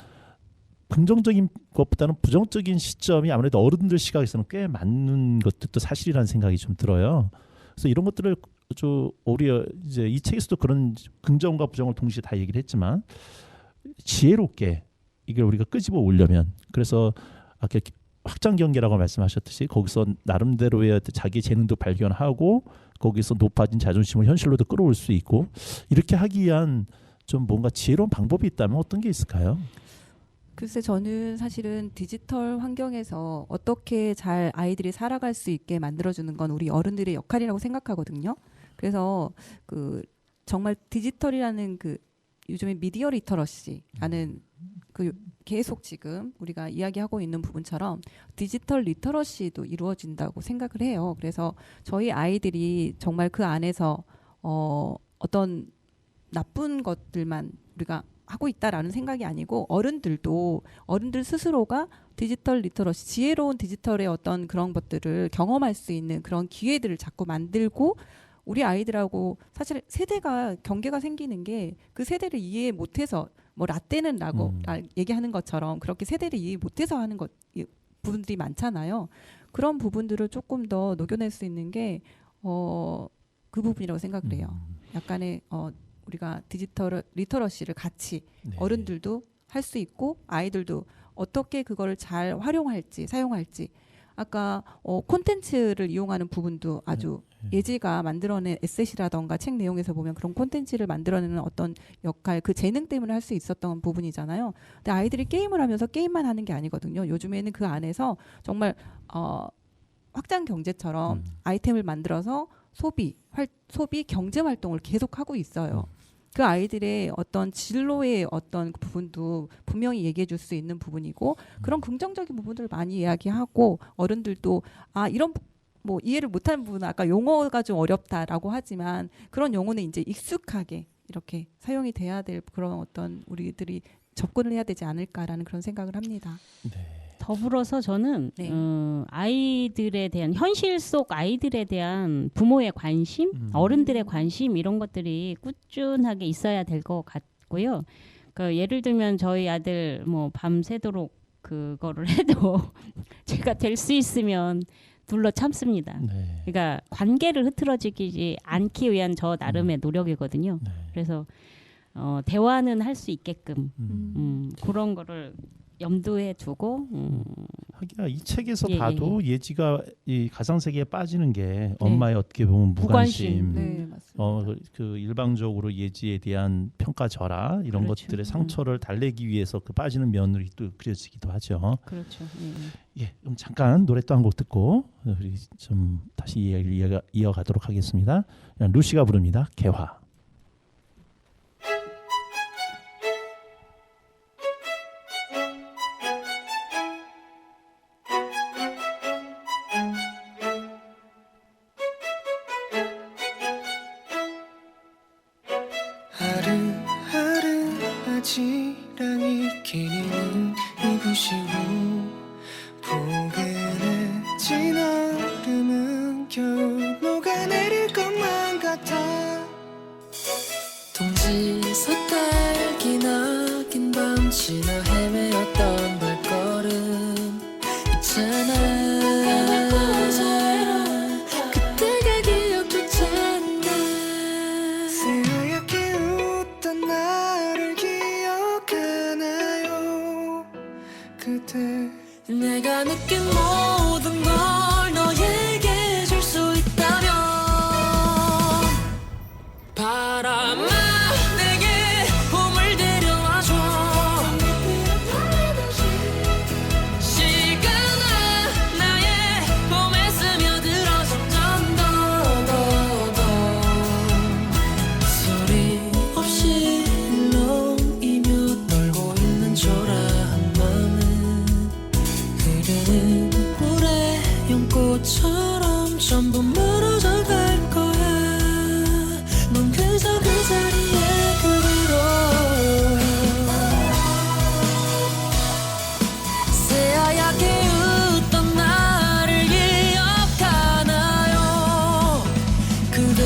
긍정적인 것보다는 부정적인 시점이 아무래도 어른들 시각에서는 꽤 맞는 것도 사실이라는 생각이 좀 들어요. 그래서 이런 것들을 오히려 이제 이 책에서도 그런 긍정과 부정을 동시에 다 얘기를 했지만 지혜롭게 이걸 우리가 끄집어 오려면 그래서 아까 확장 경계라고 말씀하셨듯이 거기서 나름대로의 자기 재능도 발견하고 거기서 높아진 자존심을 현실로도 끌어올 수 있고 이렇게 하기 위한 좀 뭔가 지혜로운 방법이 있다면 어떤 게 있을까요? 글쎄 저는 사실은 디지털 환경에서 어떻게 잘 아이들이 살아갈 수 있게 만들어주는 건 우리 어른들의 역할이라고 생각하거든요. 그래서 그 정말 디지털이라는 그 요즘에 미디어 리터러시라는 그 계속 지금 우리가 이야기하고 있는 부분처럼 디지털 리터러시도 이루어진다고 생각을 해요. 그래서 저희 아이들이 정말 그 안에서 어떤 나쁜 것들만 우리가 하고 있다라는 생각이 아니고 어른들 스스로가 디지털 리터러시 지혜로운 디지털의 어떤 그런 것들을 경험할 수 있는 그런 기회들을 자꾸 만들고 우리 아이들하고 사실 세대가 경계가 생기는 게 그 세대를 이해 못해서 뭐 라떼는 라고 얘기하는 것처럼 그렇게 세대를 이해 못해서 하는 것 부분들이 많잖아요. 그런 부분들을 조금 더 녹여낼 수 있는 게 그 부분이라고 생각을 해요. 약간의 우리가 디지털 리터러시를 같이 네. 어른들도 할 수 있고 아이들도 어떻게 그거를 잘 활용할지 사용할지 아까 콘텐츠를 이용하는 부분도 아주 예지가 만들어낸 에셋이라던가 책 내용에서 보면 그런 콘텐츠를 만들어내는 어떤 역할 그 재능 때문에 할 수 있었던 부분이잖아요. 근데 아이들이 게임을 하면서 게임만 하는 게 아니거든요. 요즘에는 그 안에서 정말 확장 경제처럼 아이템을 만들어서 소비 경제 활동을 계속 하고 있어요. 그 아이들의 어떤 진로의 어떤 부분도 분명히 얘기해 줄 수 있는 부분이고 그런 긍정적인 부분들을 많이 이야기하고 어른들도 이런 뭐 이해를 못하는 부분은 아까 용어가 좀 어렵다라고 하지만 그런 용어는 이제 익숙하게 이렇게 사용이 돼야 될 그런 어떤 우리들이 접근을 해야 되지 않을까라는 그런 생각을 합니다. 네. 더불어서 저는 네. 아이들에 대한 현실 속 아이들에 대한 부모의 관심, 어른들의 관심 이런 것들이 꾸준하게 있어야 될 것 같고요. 그 예를 들면 저희 아들 뭐 밤새도록 그거를 해도 제가 될 수 있으면 둘러 참습니다. 네. 그러니까 관계를 흐트러지지 않기 위한 저 나름의 노력이거든요. 네. 그래서 대화는 할 수 있게끔 그런 거를 염두에 두고 하기야 이 책에서 예, 봐도 예지가 이 가상 세계에 빠지는 게 엄마의 어떻게 보면 무관심, 네, 맞습니다. 그 일방적으로 예지에 대한 평가절하 이런 그렇죠. 것들의 상처를 달래기 위해서 그 빠지는 면으로 또 그려지기도 하죠. 그렇죠. 예, 그럼 잠깐 노래 또 한 곡 듣고 우리 좀 다시 이야기를 이어가도록 하겠습니다. 루시가 부릅니다. 개화. 하루하루 아지랑이 끼는 이부시고 포근해진 얼음은 겨우 녹아내릴 것만 같아 동지서 딸기 낙인 밤 지나 헤매었던 발걸음 있잖아 그때가 기억조차 새하얗게 웃던 나를 기억하나요 그대 내가 느낀 모든 걸 너에게 줄 수 있다면 바람아 내게 봄을 데려와줘 시간아 나의 봄에 스며들어 점점 더 소리 없이 흘러이며 떨고 있는 초라한 맘은 흐르는 물에 연꽃처럼 전부 멀어져 갈 거야 넌 그저 그 자리에 그대로 새하얗게 웃던 나를 기억하나요 그대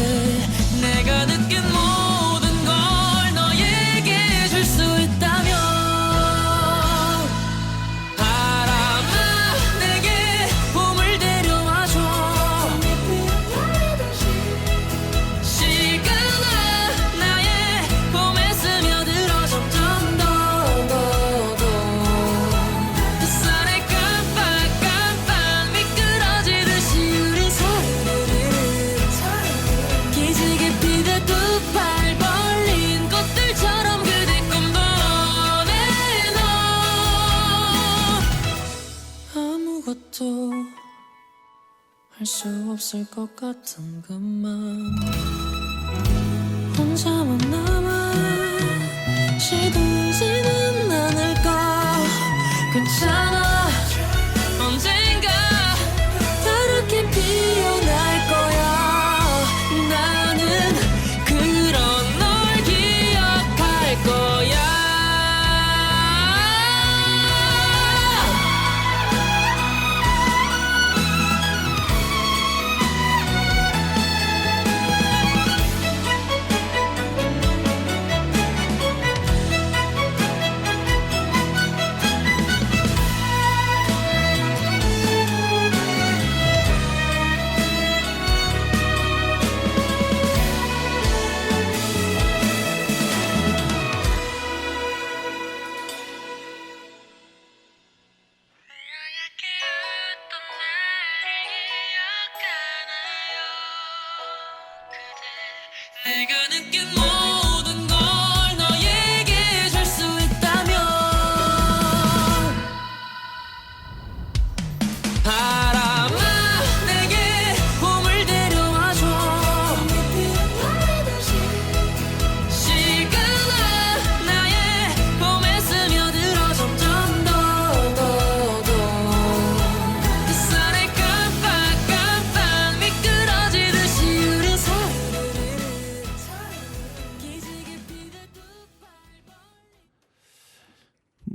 내가 느낀 모든 걸 너에게 줄 수 있다면 바람아 내게 봄을 데려와줘 시간아 나의 봄에 스며들어 점점 더 햇살에 깜빡깜빡 미끄러지듯이 우리 사이를 기지개 피듯 두 팔 벌린 꽃들처럼 그대 꿈도 내놓 아무것도 할 수 없을 것 같은 그만 혼자만 남아 시들지는 않을까 괜찮아 언젠가 다르게 피어날 거야 나는 그런 널 기억할 거야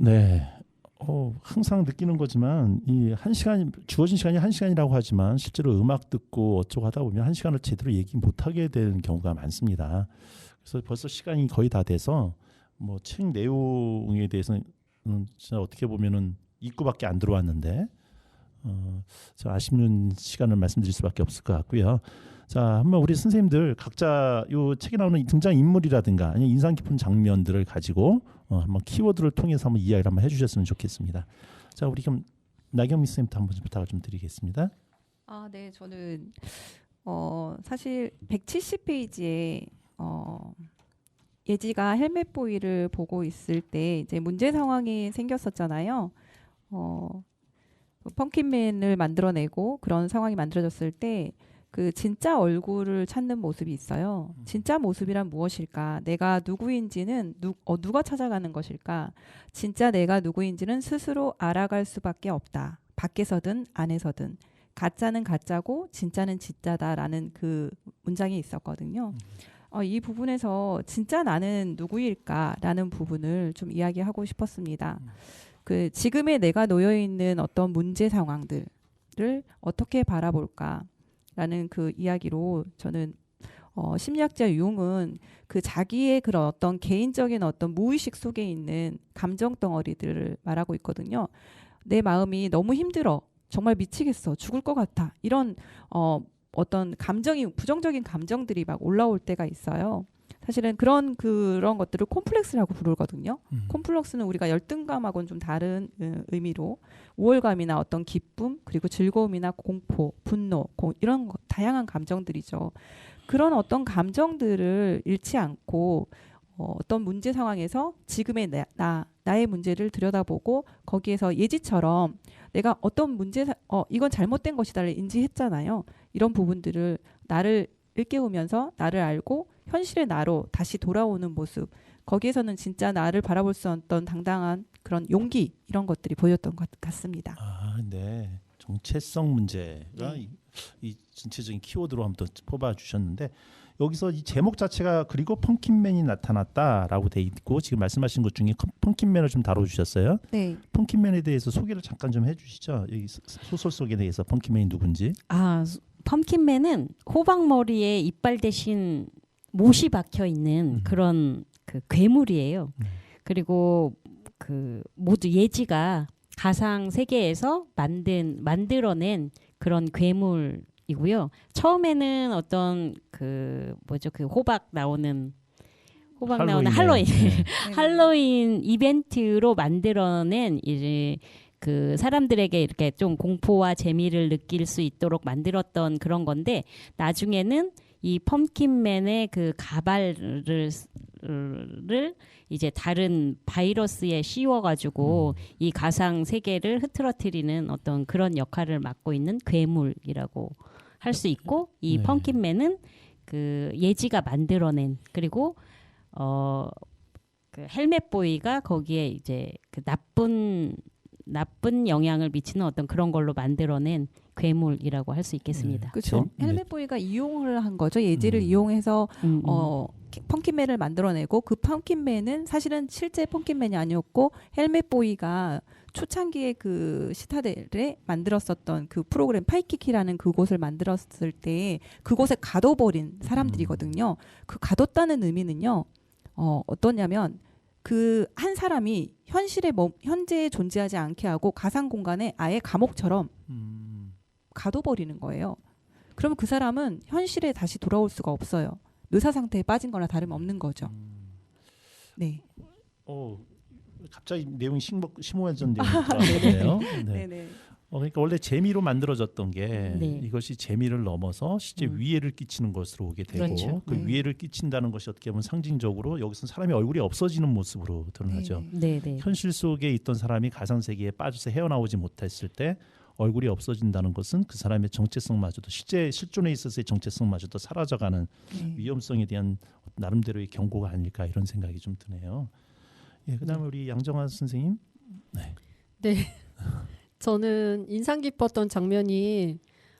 네. 항상 느끼는 거지만 이 1시간 주어진 시간이 1시간이라고 하지만 실제로 음악 듣고 어쩌고 하다 보면 1시간을 제대로 얘기 못 하게 되는 경우가 많습니다. 그래서 벌써 시간이 거의 다 돼서 뭐 책 내용에 대해서는 진짜 어떻게 보면은 입구밖에 안 들어왔는데 좀 아쉬운 시간을 말씀드릴 수밖에 없을 것 같고요. 자, 한번 우리 선생님들 각자 요 책에 나오는 등장 인물이라든가 아니면 인상 깊은 장면들을 가지고 한번 키워드를 통해서 한번 이야기를 한번 해주셨으면 좋겠습니다. 자, 우리 그럼 나경미 선생님부터 한번 부탁을 좀 드리겠습니다. 네, 저는 사실 170페이지에 예지가 헬멧 보이를 보고 있을 때 이제 문제 상황이 생겼었잖아요. 펌킨맨을 만들어내고 그런 상황이 만들어졌을 때 그 진짜 얼굴을 찾는 모습이 있어요. 진짜 모습이란 무엇일까? 내가 누구인지는 누가 찾아가는 것일까? 진짜 내가 누구인지는 스스로 알아갈 수밖에 없다. 밖에서든 안에서든. 가짜는 가짜고 진짜는 진짜다라는 그 문장이 있었거든요. 이 부분에서 진짜 나는 누구일까라는 부분을 좀 이야기하고 싶었습니다. 그 지금의 내가 놓여 있는 어떤 문제 상황들을 어떻게 바라볼까? 라는 그 이야기로 저는 심리학자 융은 그 자기의 그런 어떤 개인적인 어떤 무의식 속에 있는 감정 덩어리들을 말하고 있거든요. 내 마음이 너무 힘들어. 정말 미치겠어. 죽을 것 같아. 이런 어떤 감정이 부정적인 감정들이 막 올라올 때가 있어요. 사실은 그런 것들을 콤플렉스라고 부르거든요. 콤플렉스는 우리가 열등감하고는 좀 다른 의미로 우월감이나 어떤 기쁨 그리고 즐거움이나 공포, 분노 이런 다양한 감정들이죠. 그런 어떤 감정들을 잃지 않고 어떤 문제 상황에서 지금의 나의 문제를 들여다보고 거기에서 예지처럼 내가 어떤 이건 잘못된 것이다를 인지했잖아요. 이런 부분들을 나를 일깨우면서 나를 알고 현실의 나로 다시 돌아오는 모습, 거기에서는 진짜 나를 바라볼 수 없던 당당한 그런 용기 이런 것들이 보였던 것 같습니다. 네. 정체성 문제가 이 전체적인 키워드로 한번 뽑아 주셨는데 여기서 이 제목 자체가 그리고 펌킨맨이 나타났다라고 돼 있고 지금 말씀하신 것 중에 펌킨맨을 좀 다뤄주셨어요. 네. 펌킨맨에 대해서 소개를 잠깐 좀 해주시죠. 여기 소설 속에 대해서 펌킨맨이 누군지. 펌킨맨은 호박머리에 이빨 대신 못이 박혀 있는 그런 그 괴물이에요. 그리고 그 모두 예지가 가상 세계에서 만들어낸 그런 괴물이고요. 처음에는 어떤 그 호박 나오는 할로윈 할로윈 이벤트로 만들어낸 이제 그 사람들에게 이렇게 좀 공포와 재미를 느낄 수 있도록 만들었던 그런 건데 나중에는 이 펌킨맨의 그 가발을 이제 다른 바이러스에 씌워가지고 이 가상 세계를 흐트러뜨리는 어떤 그런 역할을 맡고 있는 괴물이라고 할 수 있고 이 네. 펌킨맨은 그 예지가 만들어낸 그리고 그 헬멧 보이가 거기에 이제 그 나쁜 영향을 미치는 어떤 그런 걸로 만들어낸 괴물이라고 할 수 있겠습니다. 그렇죠. 헬멧 보이가 이용을 한 거죠. 예지를 이용해서 펌킨맨을 만들어내고 그 펌킨맨은 사실은 실제 펌킨맨이 아니었고 헬멧 보이가 초창기에 그 시타델에 만들었었던 그 프로그램 파이키키라는 그곳을 만들었을 때 그곳에 가둬버린 사람들이거든요. 그 가뒀다는 의미는요. 어떠냐면 그 한 사람이 현재에 존재하지 않게 하고 가상 공간에 아예 감옥처럼 가둬버리는 거예요. 그러면 그 사람은 현실에 다시 돌아올 수가 없어요. 뇌사 상태에 빠진 거나 다름없는 거죠. 네. 갑자기 내용이 심오해진 내용이 들어왔네요. 네. 네네. 그러니까 원래 재미로 만들어졌던 게 네. 이것이 재미를 넘어서 실제 위해를 끼치는 것으로 오게 되고 그렇죠. 그 네. 위해를 끼친다는 것이 어떻게 보면 상징적으로 여기서는 사람의 얼굴이 없어지는 모습으로 드러나죠. 네. 현실 속에 있던 사람이 가상 세계에 빠져서 헤어나오지 못했을 때 얼굴이 없어진다는 것은 그 사람의 정체성마저도 실제 실존에 있어서의 정체성마저도 사라져가는 위험성에 대한 나름대로의 경고가 아닐까 이런 생각이 좀 드네요. 예, 그다음에 우리 양정화 선생님. 네. 저는 인상 깊었던 장면이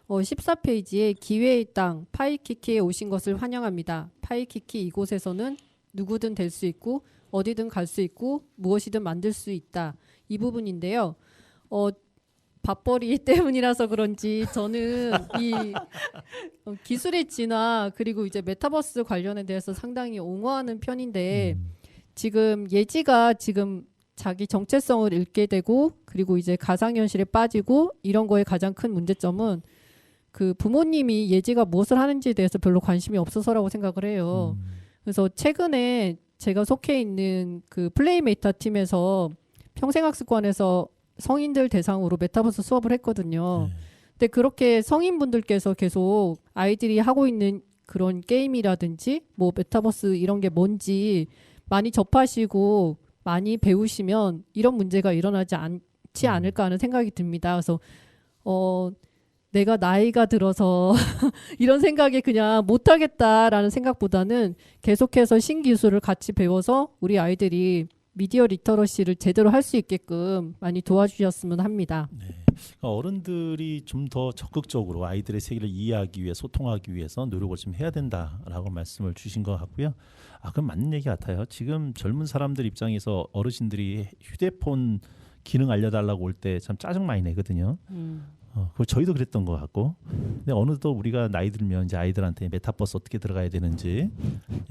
14페이지에 기회의 땅 파이키키에 오신 것을 환영합니다. 파이키키 이곳에서는 누구든 될 수 있고 어디든 갈 수 있고 무엇이든 만들 수 있다. 이 부분인데요. 밥벌이 때문이라서 그런지 저는 이 기술의 진화 그리고 이제 메타버스 관련에 대해서 상당히 옹호하는 편인데 지금 예지가 지금 자기 정체성을 잃게 되고 그리고 이제 가상현실에 빠지고 이런 거에 가장 큰 문제점은 그 부모님이 예지가 무엇을 하는지에 대해서 별로 관심이 없어서라고 생각을 해요. 그래서 최근에 제가 속해 있는 그 플레이메이터 팀에서 평생학습관에서 성인들 대상으로 메타버스 수업을 했거든요. 근데 그렇게 성인분들께서 계속 아이들이 하고 있는 그런 게임이라든지 뭐 메타버스 이런 게 뭔지 많이 접하시고 많이 배우시면 이런 문제가 일어나지 않지 않을까 하는 생각이 듭니다. 그래서 내가 나이가 들어서 이런 생각에 그냥 못하겠다라는 생각보다는 계속해서 신기술을 같이 배워서 우리 아이들이 미디어 리터러시를 제대로 할 수 있게끔 많이 도와주셨으면 합니다. 네. 어른들이 좀 더 적극적으로 아이들의 세계를 이해하기 위해 소통하기 위해서 노력을 좀 해야 된다라고 말씀을 주신 것 같고요. 그건 맞는 얘기 같아요. 지금 젊은 사람들 입장에서 어르신들이 휴대폰 기능 알려달라고 올 때 참 짜증 많이 내거든요. 그걸 저희도 그랬던 것 같고, 근데 어느덧 우리가 나이 들면 이제 아이들한테 메타버스 어떻게 들어가야 되는지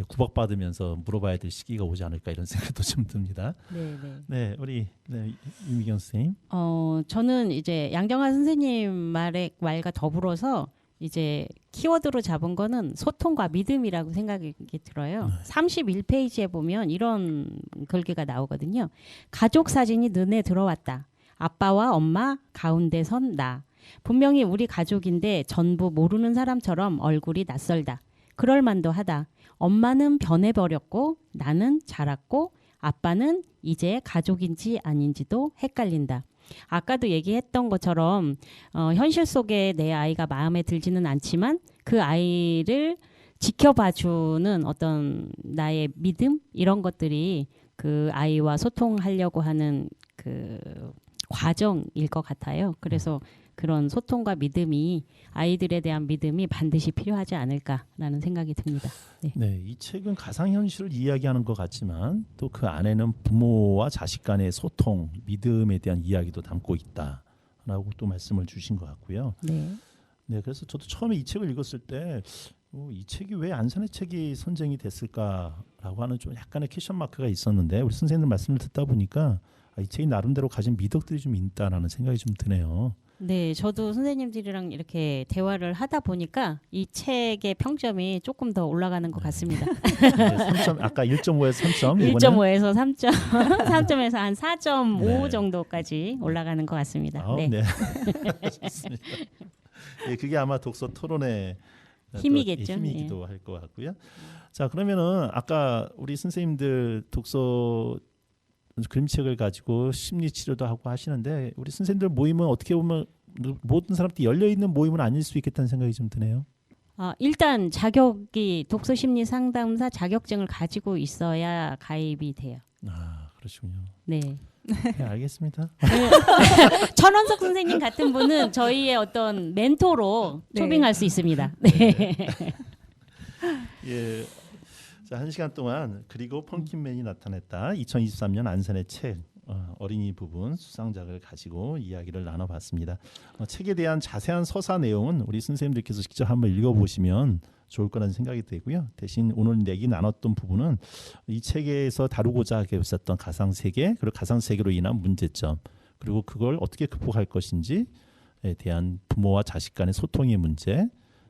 구박받으면서 물어봐야 될 시기가 오지 않을까 이런 생각도 좀 듭니다. 네, 우리 이미경 선생님. 저는 이제 양정아 선생님 말과 더불어서 이제 키워드로 잡은 거는 소통과 믿음이라고 생각이 들어요. 31페이지에 보면 이런 글귀가 나오거든요. 가족 사진이 눈에 들어왔다. 아빠와 엄마 가운데 선 나. 분명히 우리 가족인데 전부 모르는 사람처럼 얼굴이 낯설다. 그럴 만도 하다. 엄마는 변해버렸고 나는 자랐고 아빠는 이제 가족인지 아닌지도 헷갈린다. 아까도 얘기했던 것처럼 현실 속에 내 아이가 마음에 들지는 않지만 그 아이를 지켜봐주는 어떤 나의 믿음 이런 것들이 그 아이와 소통하려고 하는 그 과정일 것 같아요. 그래서 그런 소통과 믿음이 아이들에 대한 믿음이 반드시 필요하지 않을까라는 생각이 듭니다. 네. 네, 이 책은 가상현실을 이야기하는 것 같지만 또 그 안에는 부모와 자식 간의 소통, 믿음에 대한 이야기도 담고 있다라고 또 말씀을 주신 것 같고요. 네. 네, 그래서 저도 처음에 이 책을 읽었을 때 이 책이 왜 안산의 책이 선정이 됐을까라고 하는 좀 약간의 퀘션 마크가 있었는데 우리 선생님들 말씀을 듣다 보니까 이 책이 나름대로 가진 미덕들이 좀 있다라는 생각이 좀 드네요. 네, 저도 선생님들이랑 이렇게 대화를 하다 보니까 이 책의 평점이 조금 더 올라가는 것 같습니다. 네, 3점, 아까 1.5에서 3점, 1.5에서 3점, 3점에서 한 4.5 네. 정도까지 올라가는 것 같습니다. 네. 네. 좋습니다. 네, 그게 아마 독서 토론의 힘이겠죠. 힘이기도 할 것 같고요. 자, 그러면은 아까 우리 선생님들 독서 그림책을 가지고 심리 치료도 하고 하시는데 우리 선생님들 모임은 어떻게 보면 모든 사람들이 열려 있는 모임은 아닐 수 있겠다는 생각이 좀 드네요. 일단 자격이 독서 심리 상담사 자격증을 가지고 있어야 가입이 돼요. 그러시군요. 네. 네, 알겠습니다. 천원석 선생님 같은 분은 저희의 어떤 멘토로 네. 초빙할 수 있습니다. 네. 예. 자, 1시간 동안 그리고 펑킨맨이 나타냈다 2023년 안산의 책 어린이 부분 수상작을 가지고 이야기를 나눠봤습니다. 책에 대한 자세한 서사 내용은 우리 선생님들께서 직접 한번 읽어보시면 좋을 거라는 생각이 들고요. 대신 오늘 얘기 나눴던 부분은 이 책에서 다루고자 했었던 가상세계 그리고 가상세계로 인한 문제점 그리고 그걸 어떻게 극복할 것인지에 대한 부모와 자식 간의 소통의 문제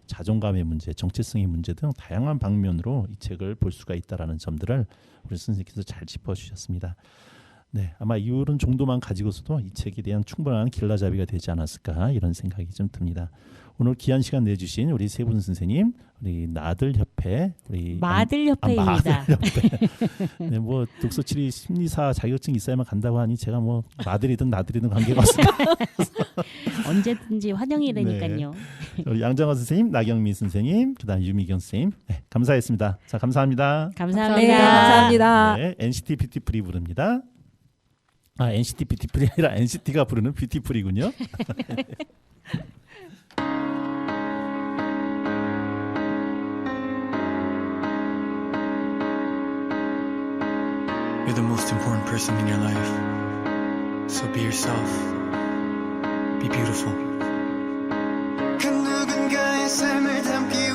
자존감의 문제, 정체성의 문제 등 다양한 방면으로 이 책을 볼 수가 있다라는 점들을 우리 선생님께서 잘 짚어주셨습니다. 네, 아마 이런 정도만 가지고서도 이 책에 대한 충분한 길라잡이가 되지 않았을까 이런 생각이 좀 듭니다. 오늘 귀한 시간 내주신 우리 세 분 선생님, 우리 나들협회, 우리 마들협회입니다. 마들협회. 네, 뭐 독서치료 심리사 자격증 있어야만 간다고 하니 제가 뭐 마들이든 나들이든 관계가 없습니다. 언제든지 환영이라니까요. 우리 양정화 선생님, 나경민 선생님, 그다음 유미경 선생님, 네, 감사했습니다. 자, 감사합니다. 감사합니다. 네, 감사합니다. 네, NCT 뷰티풀이 부릅니다. NCT 뷰티풀이 아니라 NCT가 부르는 뷰티풀이군요. You're the most important person in your life. So be yourself. Be beautiful. 그 누군가의 삶을 담기